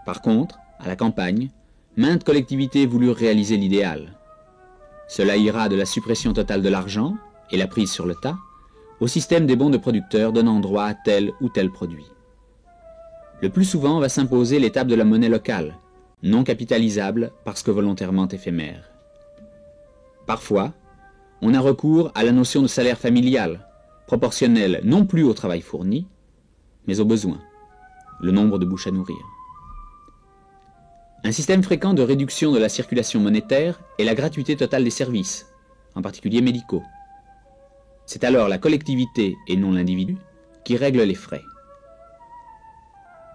Speaker 6: Par contre, à la campagne, maintes collectivités voulurent réaliser l'idéal. Cela ira de la suppression totale de l'argent et la prise sur le tas, au système des bons de producteurs donnant droit à tel ou tel produit. Le plus souvent va s'imposer l'étape de la monnaie locale, non capitalisable parce que volontairement éphémère. Parfois, on a recours à la notion de salaire familial, proportionnel non plus au travail fourni, mais aux besoins, le nombre de bouches à nourrir. Un système fréquent de réduction de la circulation monétaire est la gratuité totale des services, en particulier médicaux. C'est alors la collectivité et non l'individu qui règle les frais.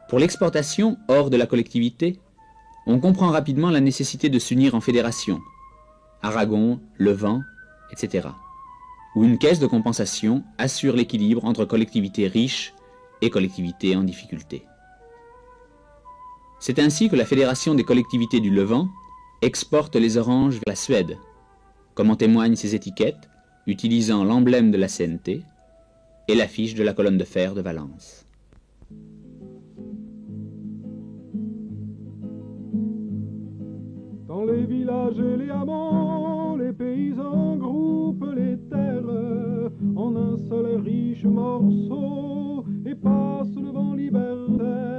Speaker 6: Pour l'exportation hors de la collectivité, On comprend rapidement la nécessité de s'unir en fédération, Aragon, Levant, etc., où une caisse de compensation assure l'équilibre entre collectivités riches et collectivités en difficulté. C'est ainsi que la Fédération des collectivités du Levant exporte les oranges vers la Suède, comme en témoignent ses étiquettes utilisant l'emblème de la CNT et l'affiche de la colonne de fer de Valence.
Speaker 1: Dans les villages et les hameaux, les paysans groupent les terres en un seul riche morceau et passent le vent libertaire.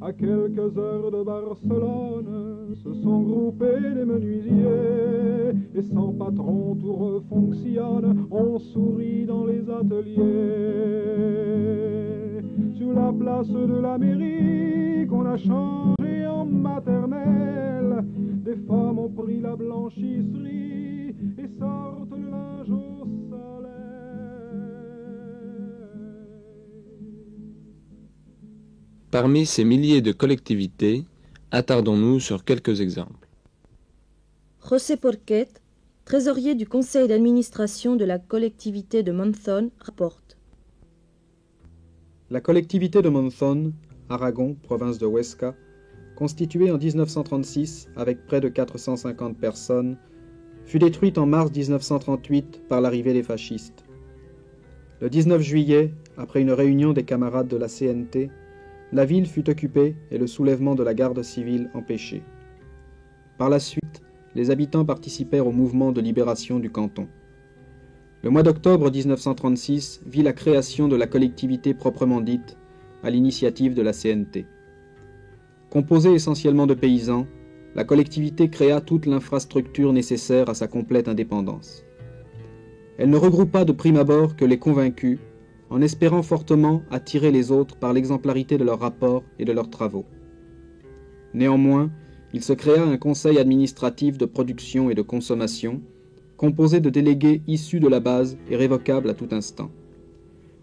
Speaker 1: À quelques heures de Barcelone, se sont groupés les menuisiers et sans patron tout refonctionne, on sourit dans les ateliers. Sur la place de la mairie qu'on a changée en maternelle, des femmes ont pris la blanchisserie et sortent le linge au soleil.
Speaker 13: Parmi ces milliers de collectivités, attardons-nous sur quelques exemples.
Speaker 7: José Porquet, trésorier du conseil d'administration de la collectivité de Monzón, rapporte.
Speaker 3: La collectivité de Monzón, Aragon, province de Huesca, constituée en 1936 avec près de 450 personnes, fut détruite en mars 1938 par l'arrivée des fascistes. Le 19 juillet, après une réunion des camarades de la CNT, la ville fut occupée et le soulèvement de la garde civile empêché. Par la suite, les habitants participèrent au mouvement de libération du canton. Le mois d'octobre 1936 vit la création de la collectivité proprement dite, à l'initiative de la CNT. Composée essentiellement de paysans, la collectivité créa toute l'infrastructure nécessaire à sa complète indépendance. Elle ne regroupa de prime abord que les convaincus, en espérant fortement attirer les autres par l'exemplarité de leurs rapports et de leurs travaux. Néanmoins, il se créa un conseil administratif de production et de consommation, composé de délégués issus de la base et révocables à tout instant.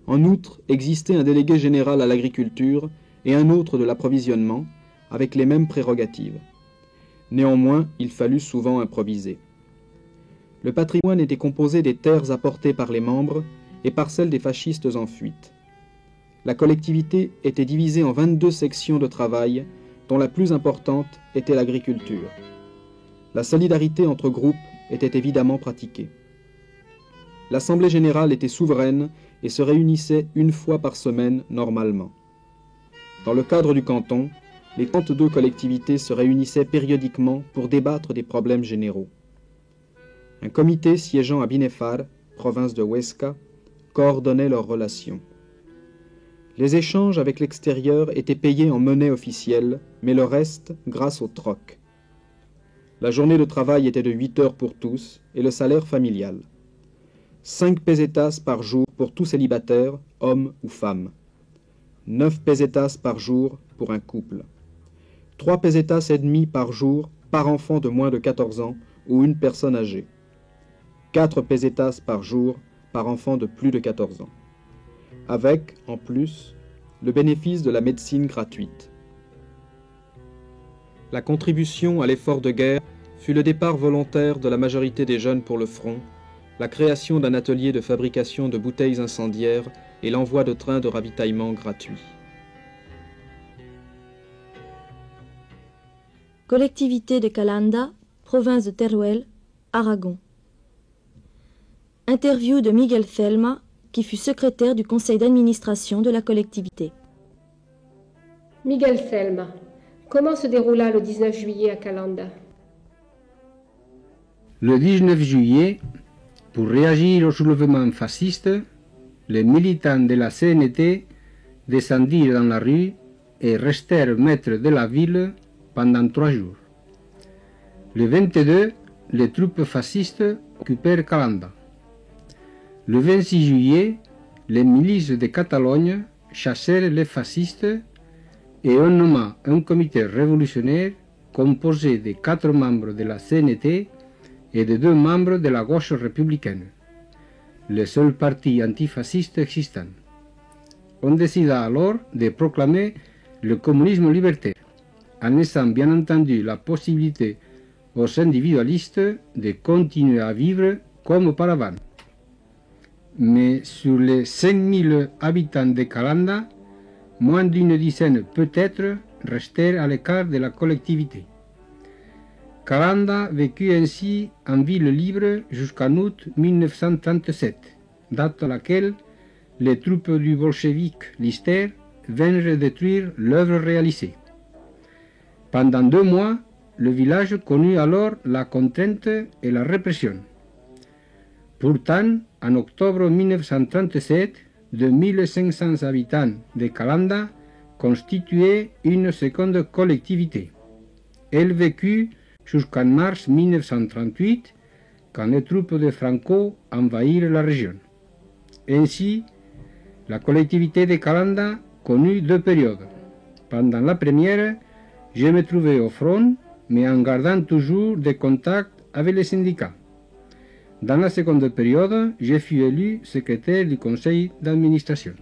Speaker 3: En outre, existait un délégué général à l'agriculture et un autre de l'approvisionnement, avec les mêmes prérogatives. Néanmoins, il fallut souvent improviser. Le patrimoine était composé des terres apportées par les membres et par celles des fascistes en fuite. La collectivité était divisée en 22 sections de travail, dont la plus importante était l'agriculture. La solidarité entre groupes était évidemment pratiquée. L'Assemblée générale était souveraine et se réunissait une fois par semaine normalement. Dans le cadre du canton, les 32 collectivités se réunissaient périodiquement pour débattre des problèmes généraux. Un comité siégeant à Binefar, province de Huesca, coordonnait leurs relations. Les échanges avec l'extérieur étaient payés en monnaie officielle, mais le reste grâce au troc. La journée de travail était de 8 heures pour tous et le salaire familial. 5 pesetas par jour pour tout célibataire, homme ou femme. 9 pesetas par jour pour un couple. 3 pesetas et demi par jour par enfant de moins de 14 ans ou une personne âgée. 4 pesetas par jour par enfant de plus de 14 ans. Avec, en plus, le bénéfice de la médecine gratuite. La contribution à l'effort de guerre fut le départ volontaire de la majorité des jeunes pour le front, la création d'un atelier de fabrication de bouteilles incendiaires et l'envoi de trains de ravitaillement gratuits.
Speaker 7: Collectivité de Calanda, province de Teruel, Aragon. Interview de Miguel Celma, qui fut secrétaire du conseil d'administration de la collectivité.
Speaker 11: Miguel Celma, comment se déroula le 19 juillet à Calanda?
Speaker 10: Le 19 juillet, pour réagir au soulèvement fasciste, les militants de la CNT descendirent dans la rue et restèrent maîtres de la ville pendant 3 jours. Le 22, les troupes fascistes occupèrent Calanda. Le 26 juillet, les milices de Catalogne chassèrent les fascistes et on nomma un comité révolutionnaire composé de 4 membres de la CNT et de 2 membres de la gauche républicaine.
Speaker 14: le seul parti antifasciste existant. On décida alors de proclamer le communisme libertaire, en laissant bien entendu la possibilité aux individualistes de continuer à vivre comme auparavant. Mais sur les 5000 habitants de Calanda, moins d'une dizaine peut-être restèrent à l'écart de la collectivité. Calanda vécut ainsi en ville libre jusqu'en août 1937, date à laquelle les troupes du bolchevique Lister vinrent détruire l'œuvre réalisée. Pendant 2 mois, le village connut alors la contrainte et la répression. Pourtant, en octobre 1937, 2500 habitants de Calanda constituaient une seconde collectivité. Elle vécut jusqu'en mars 1938, quand les troupes de Franco envahirent la région. Ainsi, la collectivité de Calanda connut 2 périodes. Pendant la première, je me trouvais au front, mais en gardant toujours des contacts avec les syndicats. Dans la seconde période, je fus élu secrétaire du conseil d'administration.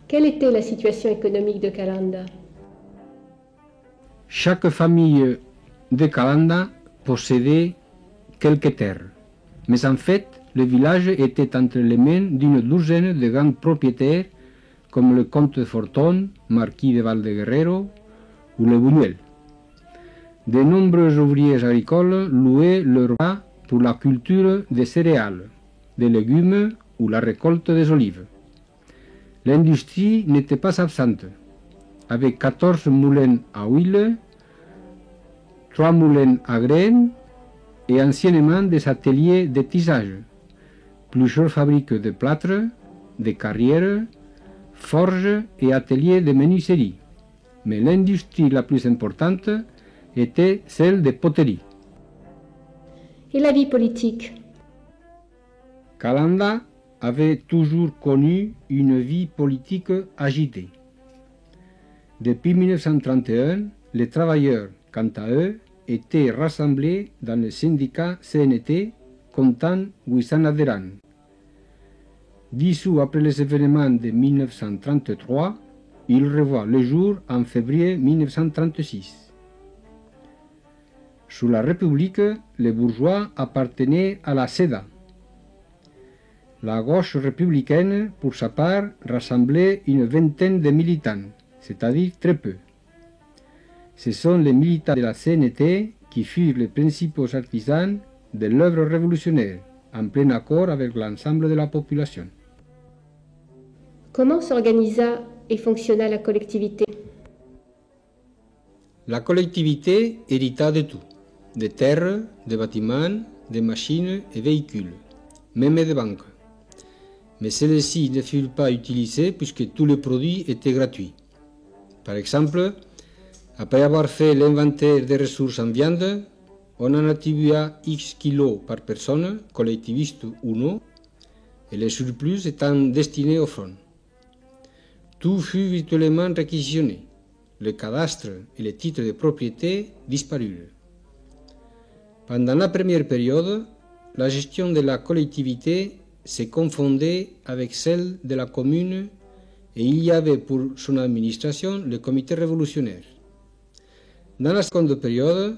Speaker 11: Quelle était la situation économique de Calanda?
Speaker 14: Chaque famille de Calanda possédait quelques terres, mais en fait, le village était entre les mains d'une douzaine de grands propriétaires comme le comte de Fortón, marquis de Valdeguerrero ou le Buñuel. De nombreux ouvriers agricoles louaient leur bas pour la culture des céréales, des légumes ou la récolte des olives. L'industrie n'était pas absente, avec 14 moulins à huile, 3 moulins à graines et anciennement des ateliers de tissage, plusieurs fabriques de plâtre, de carrières, forges et ateliers de menuiserie. Mais l'industrie la plus importante était celle des poteries.
Speaker 11: Et la vie politique?
Speaker 14: Calanda avait toujours connu une vie politique agitée. Depuis 1931, les travailleurs, quant à eux, étaient rassemblés dans le syndicat CNT comptant 800 adhérents. Dissous après les événements de 1933, il revoit le jour en février 1936. Sous la République, les bourgeois appartenaient à la SEDA. La gauche républicaine, pour sa part, rassemblait une vingtaine de militants, c'est-à-dire très peu. Ce sont les militants de la CNT qui furent les principaux artisans de l'œuvre révolutionnaire, en plein accord avec l'ensemble de la population.
Speaker 11: Comment s'organisa et fonctionna la collectivité?
Speaker 14: La collectivité hérita de tout, des terres, des bâtiments, des machines et véhicules, même des banques. Mais celles-ci ne furent pas utilisées puisque tous les produits étaient gratuits. Par exemple, après avoir fait l'inventaire des ressources en viande, on en attribua X kilos par personne, collectiviste ou non, et les surplus étant destinés au front. Tout fut virtuellement réquisitionné. Le cadastre et les titres de propriété disparurent. Pendant la première période, la gestion de la collectivité se confondait avec celle de la commune et il y avait pour son administration le comité révolutionnaire. Dans la seconde période,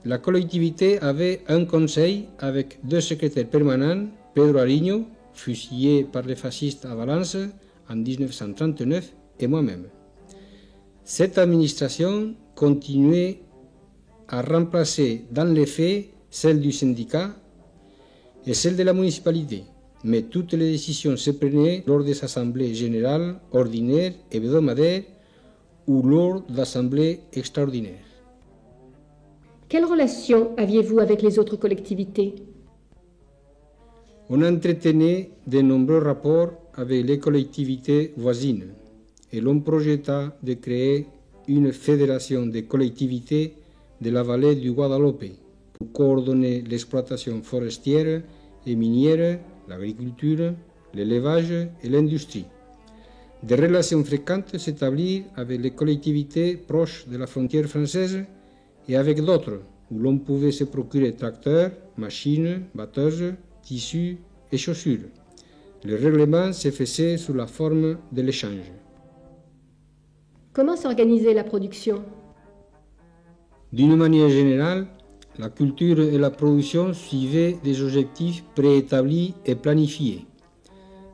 Speaker 14: la collectivité avait un conseil avec 2 secrétaires permanents, Pedro Ariño, fusillé par les fascistes à Valence en 1939, et moi-même. Cette administration continuait à remplacer dans les faits celle du syndicat et celle de la municipalité, mais toutes les décisions se prenaient lors des assemblées générales ordinaires et hebdomadaires ou lors d'assemblées extraordinaires.
Speaker 11: Quelle relation aviez-vous avec les autres collectivités?
Speaker 14: On entretenait de nombreux rapports avec les collectivités voisines et l'on projeta de créer une fédération de collectivités de la vallée du Guadalope pour coordonner l'exploitation forestière et minière, l'agriculture, l'élevage et l'industrie. Des relations fréquentes s'établirent avec les collectivités proches de la frontière française et avec d'autres, où l'on pouvait se procurer tracteurs, machines, batteuses tissus et chaussures. Le règlement se faisait sous la forme de l'échange.
Speaker 11: Comment s'organisait la production?
Speaker 14: D'une manière générale, la culture et la production suivaient des objectifs préétablis et planifiés.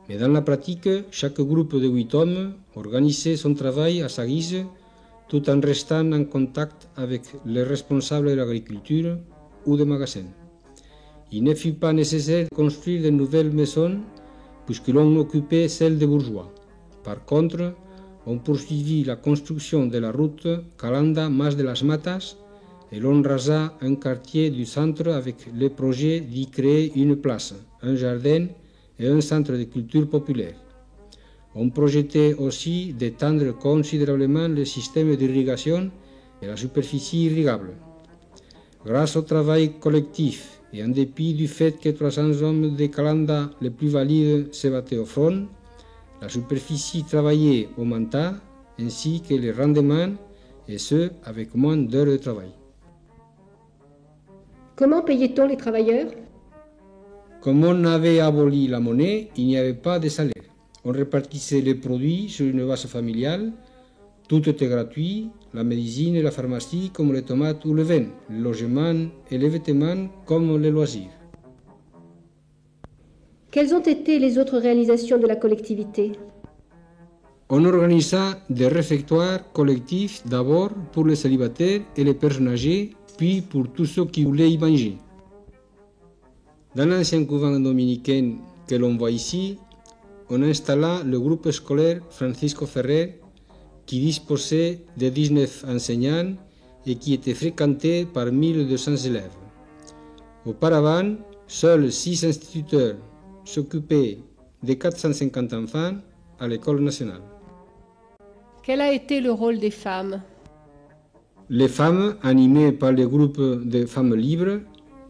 Speaker 14: Mais dans la pratique, chaque groupe de 8 hommes organisait son travail à sa guise, tout en restant en contact avec les responsables de l'agriculture ou des magasins. Il ne fut pas nécessaire de construire de nouvelles maisons, puisque l'on occupait celles des bourgeois. Par contre, on poursuivit la construction de la route Calanda-Mas de las Matas, et l'on rasa un quartier du centre avec le projet d'y créer une place, un jardin et un centre de culture populaire. On projetait aussi d'étendre considérablement le système d'irrigation et la superficie irrigable. Grâce au travail collectif et en dépit du fait que 300 hommes de Calanda les plus valides se battaient au front, la superficie travaillée augmenta ainsi que les rendements, et ce avec moins d'heures de travail.
Speaker 11: Comment payait-on les travailleurs?
Speaker 14: Comme on avait aboli la monnaie, il n'y avait pas de salaire. On répartissait les produits sur une base familiale. Tout était gratuit, la médecine et la pharmacie comme les tomates ou le vin, le logement et les vêtements comme les loisirs.
Speaker 11: Quelles ont été les autres réalisations de la collectivité?
Speaker 14: On organisa des réfectoires collectifs d'abord pour les célibataires et les personnes âgées, puis pour tous ceux qui voulaient y manger. Dans l'ancien couvent dominicain que l'on voit ici, on installa le groupe scolaire Francisco Ferrer qui disposait de 19 enseignants et qui était fréquenté par 1200 élèves. Auparavant, seuls 6 instituteurs s'occupaient de 450 enfants à l'école nationale.
Speaker 11: Quel a été le rôle des femmes?
Speaker 14: Les femmes, animées par le groupe de femmes libres,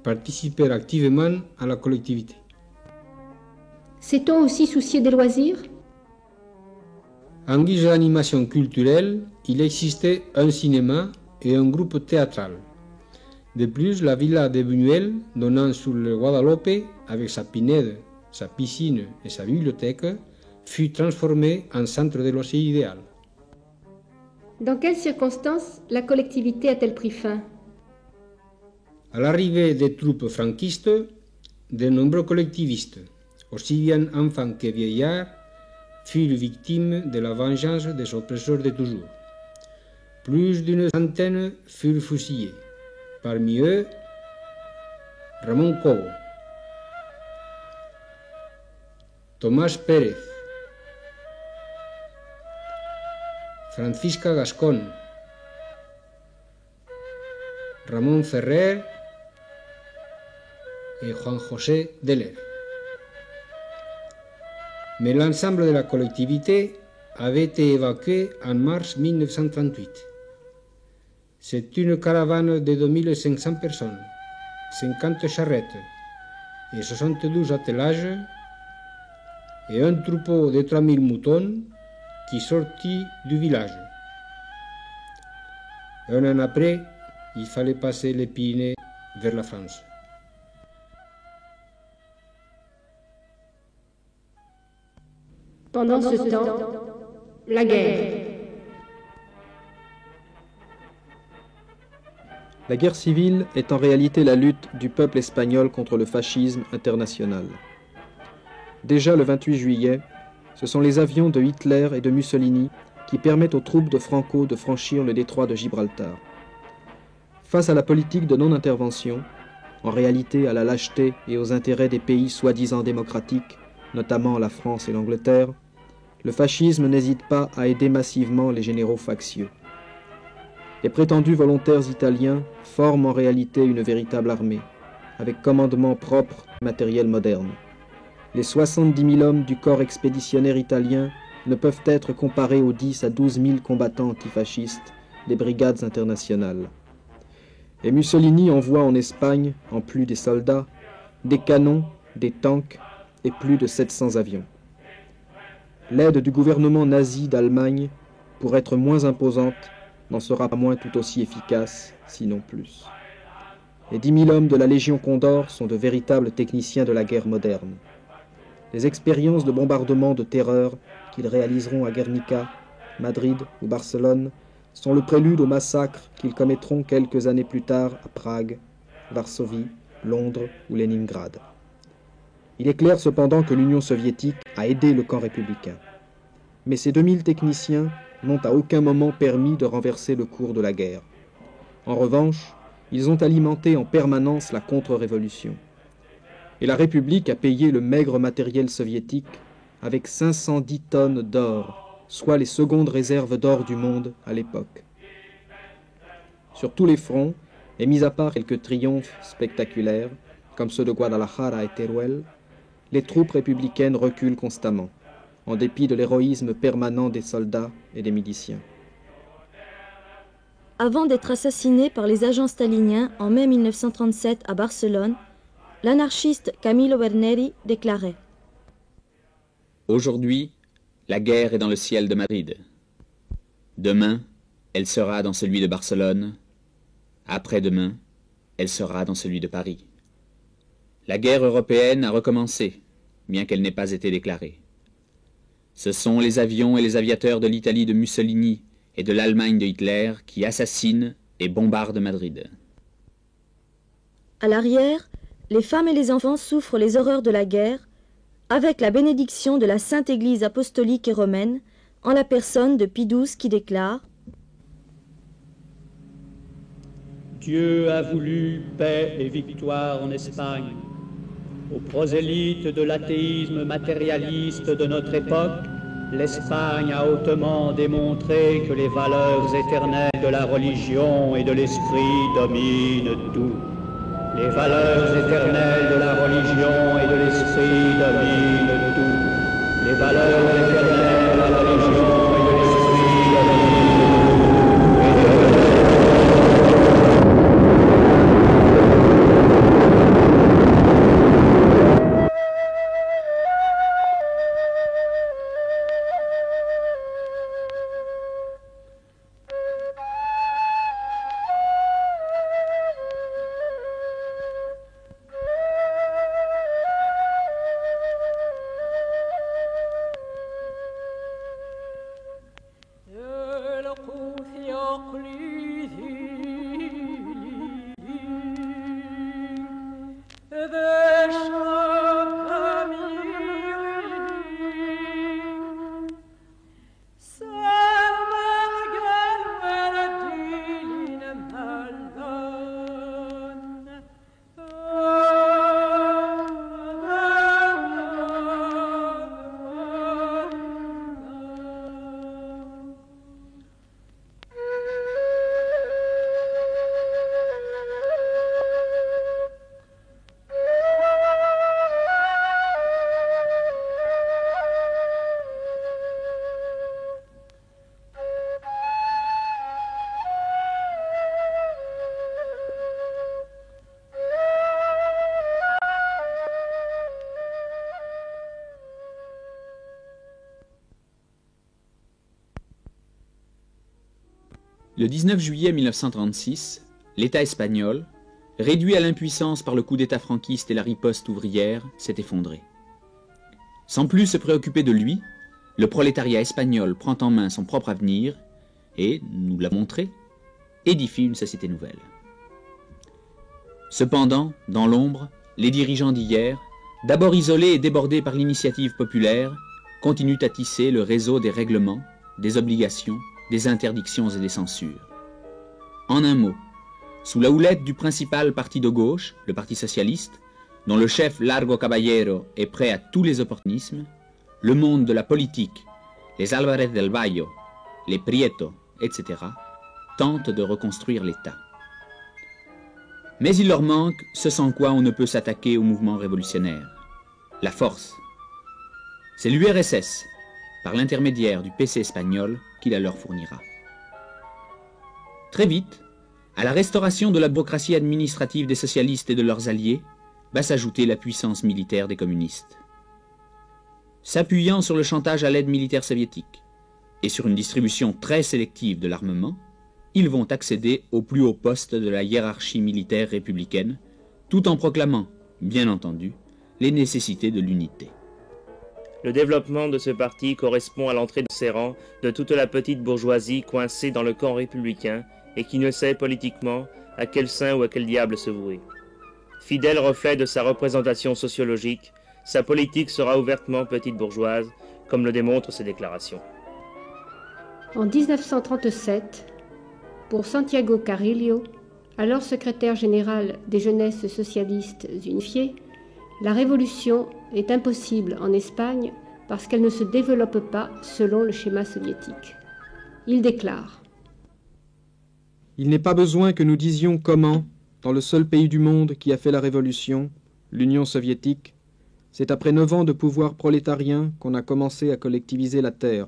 Speaker 14: participèrent activement à la collectivité.
Speaker 11: S'est-on aussi soucié des loisirs?
Speaker 14: En guise d'animation culturelle, il existait un cinéma et un groupe théâtral. De plus, la villa de Buñuel, donnant sur le Guadalope, avec sa pinède, sa piscine et sa bibliothèque, fut transformée en centre de loisirs idéal.
Speaker 11: Dans quelles circonstances la collectivité a-t-elle pris fin?
Speaker 14: À l'arrivée des troupes franquistes, de nombreux collectivistes, aussi bien enfants que vieillards, furent victimes de la vengeance des oppresseurs de toujours. Plus d'une centaine furent fusillés. Parmi eux, Ramón Cobo, Tomás Pérez, Francisca Gascón, Ramón Ferrer et Juan José Deller. Mais l'ensemble de la collectivité avait été évacué en mars 1938. C'est une caravane de 2500 personnes, 50 charrettes et 72 attelages et un troupeau de 3000 moutons qui sortit du village. Un an après, il fallait passer les Pyrénées vers la France.
Speaker 11: Pendant ce temps, la guerre.
Speaker 3: La guerre civile est en réalité la lutte du peuple espagnol contre le fascisme international. Déjà le 28 juillet, ce sont les avions de Hitler et de Mussolini qui permettent aux troupes de Franco de franchir le détroit de Gibraltar. Face à la politique de non-intervention, en réalité à la lâcheté et aux intérêts des pays soi-disant démocratiques, notamment la France et l'Angleterre, le fascisme n'hésite pas à aider massivement les généraux factieux. Les prétendus volontaires italiens forment en réalité une véritable armée, avec commandement propre et matériel moderne. Les 70 000 hommes du corps expéditionnaire italien ne peuvent être comparés aux 10 à 12 000 combattants antifascistes des brigades internationales. Et Mussolini envoie en Espagne, en plus des soldats, des canons, des tanks et plus de 700 avions. L'aide du gouvernement nazi d'Allemagne, pour être moins imposante, n'en sera pas moins tout aussi efficace, sinon plus. Les 10 000 hommes de la Légion Condor sont de véritables techniciens de la guerre moderne. Les expériences de bombardement de terreur qu'ils réaliseront à Guernica, Madrid ou Barcelone sont le prélude aux massacres qu'ils commettront quelques années plus tard à Prague, Varsovie, Londres ou Leningrad. Il est clair cependant que l'Union soviétique a aidé le camp républicain. Mais ces 2000 techniciens n'ont à aucun moment permis de renverser le cours de la guerre. En revanche, ils ont alimenté en permanence la contre-révolution. Et la République a payé le maigre matériel soviétique avec 510 tonnes d'or, soit les secondes réserves d'or du monde à l'époque. Sur tous les fronts, et mis à part quelques triomphes spectaculaires, comme ceux de Guadalajara et Teruel, les troupes républicaines reculent constamment, en dépit de l'héroïsme permanent des soldats et des miliciens.
Speaker 7: Avant d'être assassiné par les agents staliniens en mai 1937 à Barcelone, l'anarchiste Camilo Berneri déclarait «
Speaker 6: Aujourd'hui, la guerre est dans le ciel de Madrid. Demain, elle sera dans celui de Barcelone. Après-demain, elle sera dans celui de Paris. La guerre européenne a recommencé, bien qu'elle n'ait pas été déclarée. Ce sont les avions et les aviateurs de l'Italie de Mussolini et de l'Allemagne de Hitler qui assassinent et bombardent Madrid. »
Speaker 7: À l'arrière, les femmes et les enfants souffrent les horreurs de la guerre, avec la bénédiction de la Sainte Église apostolique et romaine, en la personne de Pie XII qui déclare
Speaker 4: « Dieu a voulu paix et victoire en Espagne. Aux prosélytes de l'athéisme matérialiste de notre époque, l'Espagne a hautement démontré que les valeurs éternelles de la religion et de l'esprit dominent tout. Les valeurs éternelles de la religion et de l'esprit dominent tout. Les valeurs éternelles de la religion et de l'esprit dominent tout.
Speaker 6: Le 19 juillet 1936, l'État espagnol, réduit à l'impuissance par le coup d'État franquiste et la riposte ouvrière, s'est effondré. Sans plus se préoccuper de lui, le prolétariat espagnol prend en main son propre avenir et, nous l'a montré, édifie une société nouvelle. Cependant, dans l'ombre, les dirigeants d'hier, d'abord isolés et débordés par l'initiative populaire, continuent à tisser le réseau des règlements, des obligations, des interdictions et des censures. En un mot, sous la houlette du principal parti de gauche, le Parti socialiste, dont le chef Largo Caballero est prêt à tous les opportunismes, le monde de la politique, les Álvarez del Valle, les Prieto, etc., tentent de reconstruire l'État. Mais il leur manque ce sans quoi on ne peut s'attaquer au mouvement révolutionnaire, la force. C'est l'URSS, par l'intermédiaire du PC espagnol, qui la leur fournira. Très vite, à la restauration de la bureaucratie administrative des socialistes et de leurs alliés, va s'ajouter la puissance militaire des communistes. S'appuyant sur le chantage à l'aide militaire soviétique et sur une distribution très sélective de l'armement, ils vont accéder au plus haut poste de la hiérarchie militaire républicaine, tout en proclamant, bien entendu, les nécessités de l'unité.
Speaker 5: Le développement de ce parti correspond à l'entrée de ses rangs de toute la petite bourgeoisie coincée dans le camp républicain et qui ne sait politiquement à quel saint ou à quel diable se vouer. Fidèle reflet de sa représentation sociologique, sa politique sera ouvertement petite bourgeoise, comme le démontrent ses déclarations.
Speaker 11: En 1937, pour Santiago Carrillo, alors secrétaire général des Jeunesses socialistes unifiées, la révolution est impossible en Espagne parce qu'elle ne se développe pas selon le schéma soviétique. Il déclare :
Speaker 3: Il n'est pas besoin que nous disions comment, dans le seul pays du monde qui a fait la révolution, l'Union soviétique, c'est après 9 ans de pouvoir prolétarien qu'on a commencé à collectiviser la terre.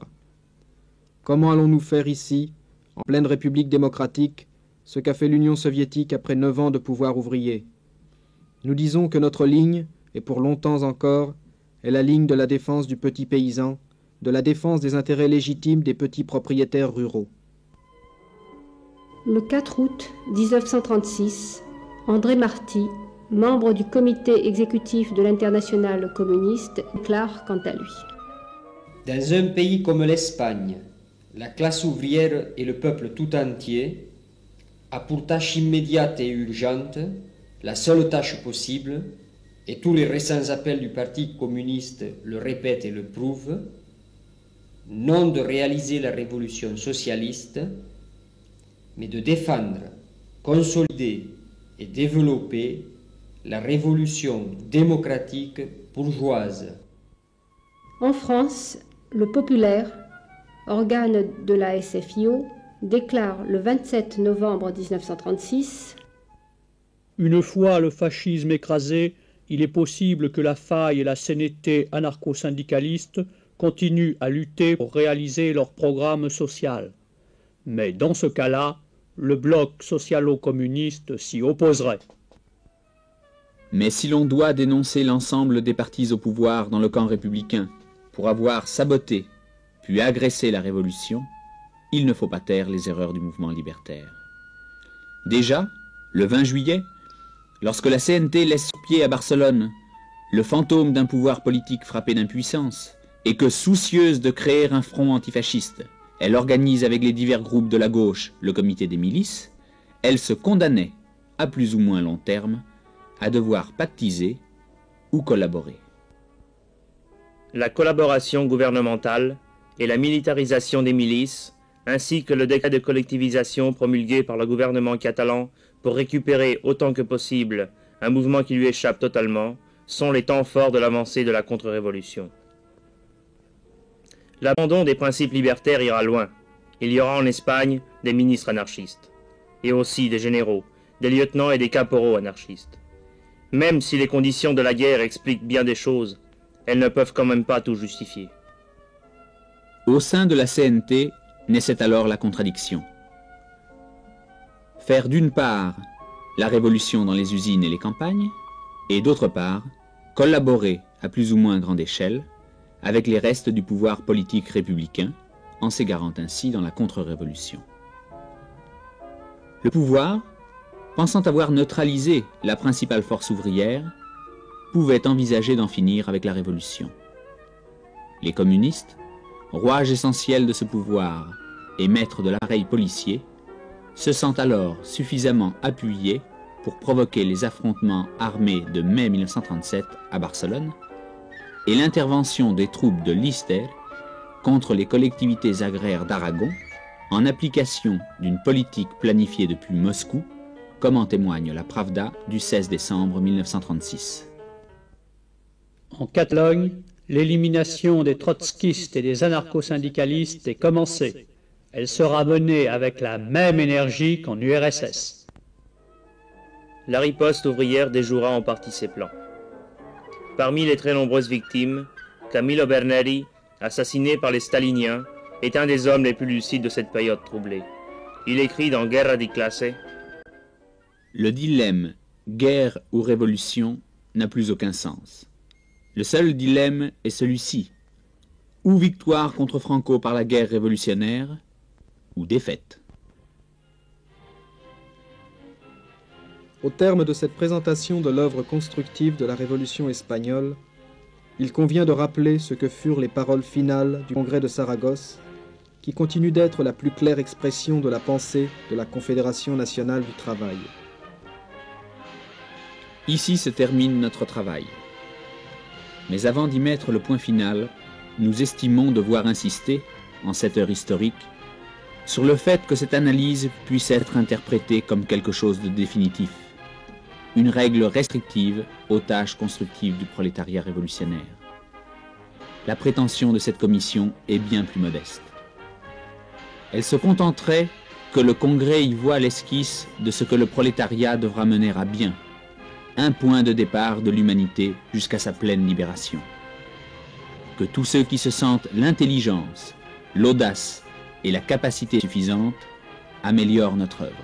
Speaker 3: Comment allons-nous faire ici, en pleine République démocratique, ce qu'a fait l'Union soviétique après 9 ans de pouvoir ouvrier? Nous disons que notre ligne, et pour longtemps encore, est la ligne de la défense du petit paysan, de la défense des intérêts légitimes des petits propriétaires ruraux.
Speaker 11: Le 4 août 1936, André Marty, membre du comité exécutif de l'Internationale communiste, déclare quant à lui :
Speaker 9: Dans un pays comme l'Espagne, la classe ouvrière et le peuple tout entier a pour tâche immédiate et urgente, la seule tâche possible, et tous les récents appels du Parti communiste le répètent et le prouvent, non de réaliser la révolution socialiste, mais de défendre, consolider et développer la révolution démocratique bourgeoise.
Speaker 11: En France, le Populaire, organe de la SFIO, déclare le 27 novembre 1936 :
Speaker 4: Une fois le fascisme écrasé, il est possible que la Faille et la CNT anarcho-syndicalistes continuent à lutter pour réaliser leur programme social. Mais dans ce cas-là, le bloc socialo-communiste s'y opposerait.
Speaker 6: Mais si l'on doit dénoncer l'ensemble des partis au pouvoir dans le camp républicain pour avoir saboté puis agressé la révolution, il ne faut pas taire les erreurs du mouvement libertaire. Déjà, le 20 juillet, lorsque la CNT laisse sur pied à Barcelone le fantôme d'un pouvoir politique frappé d'impuissance, et que, soucieuse de créer un front antifasciste, elle organise avec les divers groupes de la gauche le comité des milices, elle se condamnait, à plus ou moins long terme, à devoir pactiser ou collaborer.
Speaker 5: La collaboration gouvernementale et la militarisation des milices, ainsi que le décret de collectivisation promulgué par le gouvernement catalan pour récupérer autant que possible un mouvement qui lui échappe totalement, sont les temps forts de l'avancée de la contre-révolution. L'abandon des principes libertaires ira loin. Il y aura en Espagne des ministres anarchistes, et aussi des généraux, des lieutenants et des caporaux anarchistes. Même si les conditions de la guerre expliquent bien des choses, elles ne peuvent quand même pas tout justifier.
Speaker 6: Au sein de la CNT naissait alors la contradiction. Faire d'une part la révolution dans les usines et les campagnes, et d'autre part collaborer à plus ou moins grande échelle avec les restes du pouvoir politique républicain, en s'égarant ainsi dans la contre-révolution. Le pouvoir, pensant avoir neutralisé la principale force ouvrière, pouvait envisager d'en finir avec la révolution. Les communistes, rouage essentiel de ce pouvoir et maîtres de l'appareil policier, se sentent alors suffisamment appuyés pour provoquer les affrontements armés de mai 1937 à Barcelone et l'intervention des troupes de Lister contre les collectivités agraires d'Aragon en application d'une politique planifiée depuis Moscou, comme en témoigne la Pravda du 16 décembre 1936.
Speaker 4: En Catalogne, l'élimination des trotskistes et des anarcho-syndicalistes est commencée. Elle sera menée avec la même énergie qu'en URSS.
Speaker 5: La riposte ouvrière déjouera en partie ses plans. Parmi les très nombreuses victimes, Camillo Berneri, assassiné par les staliniens, est un des hommes les plus lucides de cette période troublée. Il écrit dans Guerra di Classe :
Speaker 6: Le dilemme guerre ou révolution n'a plus aucun sens. Le seul dilemme est celui-ci. Ou victoire contre Franco par la guerre révolutionnaire, ou défaite.
Speaker 3: Au terme de cette présentation de l'œuvre constructive de la Révolution espagnole, il convient de rappeler ce que furent les paroles finales du Congrès de Saragosse, qui continue d'être la plus claire expression de la pensée de la Confédération nationale du travail.
Speaker 6: Ici se termine notre travail. Mais avant d'y mettre le point final, nous estimons devoir insister, en cette heure historique, sur le fait que cette analyse puisse être interprétée comme quelque chose de définitif, une règle restrictive aux tâches constructives du prolétariat révolutionnaire. La prétention de cette commission est bien plus modeste. Elle se contenterait que le Congrès y voit l'esquisse de ce que le prolétariat devra mener à bien, un point de départ de l'humanité jusqu'à sa pleine libération. Que tous ceux qui se sentent l'intelligence, l'audace et la capacité suffisante améliorent notre œuvre.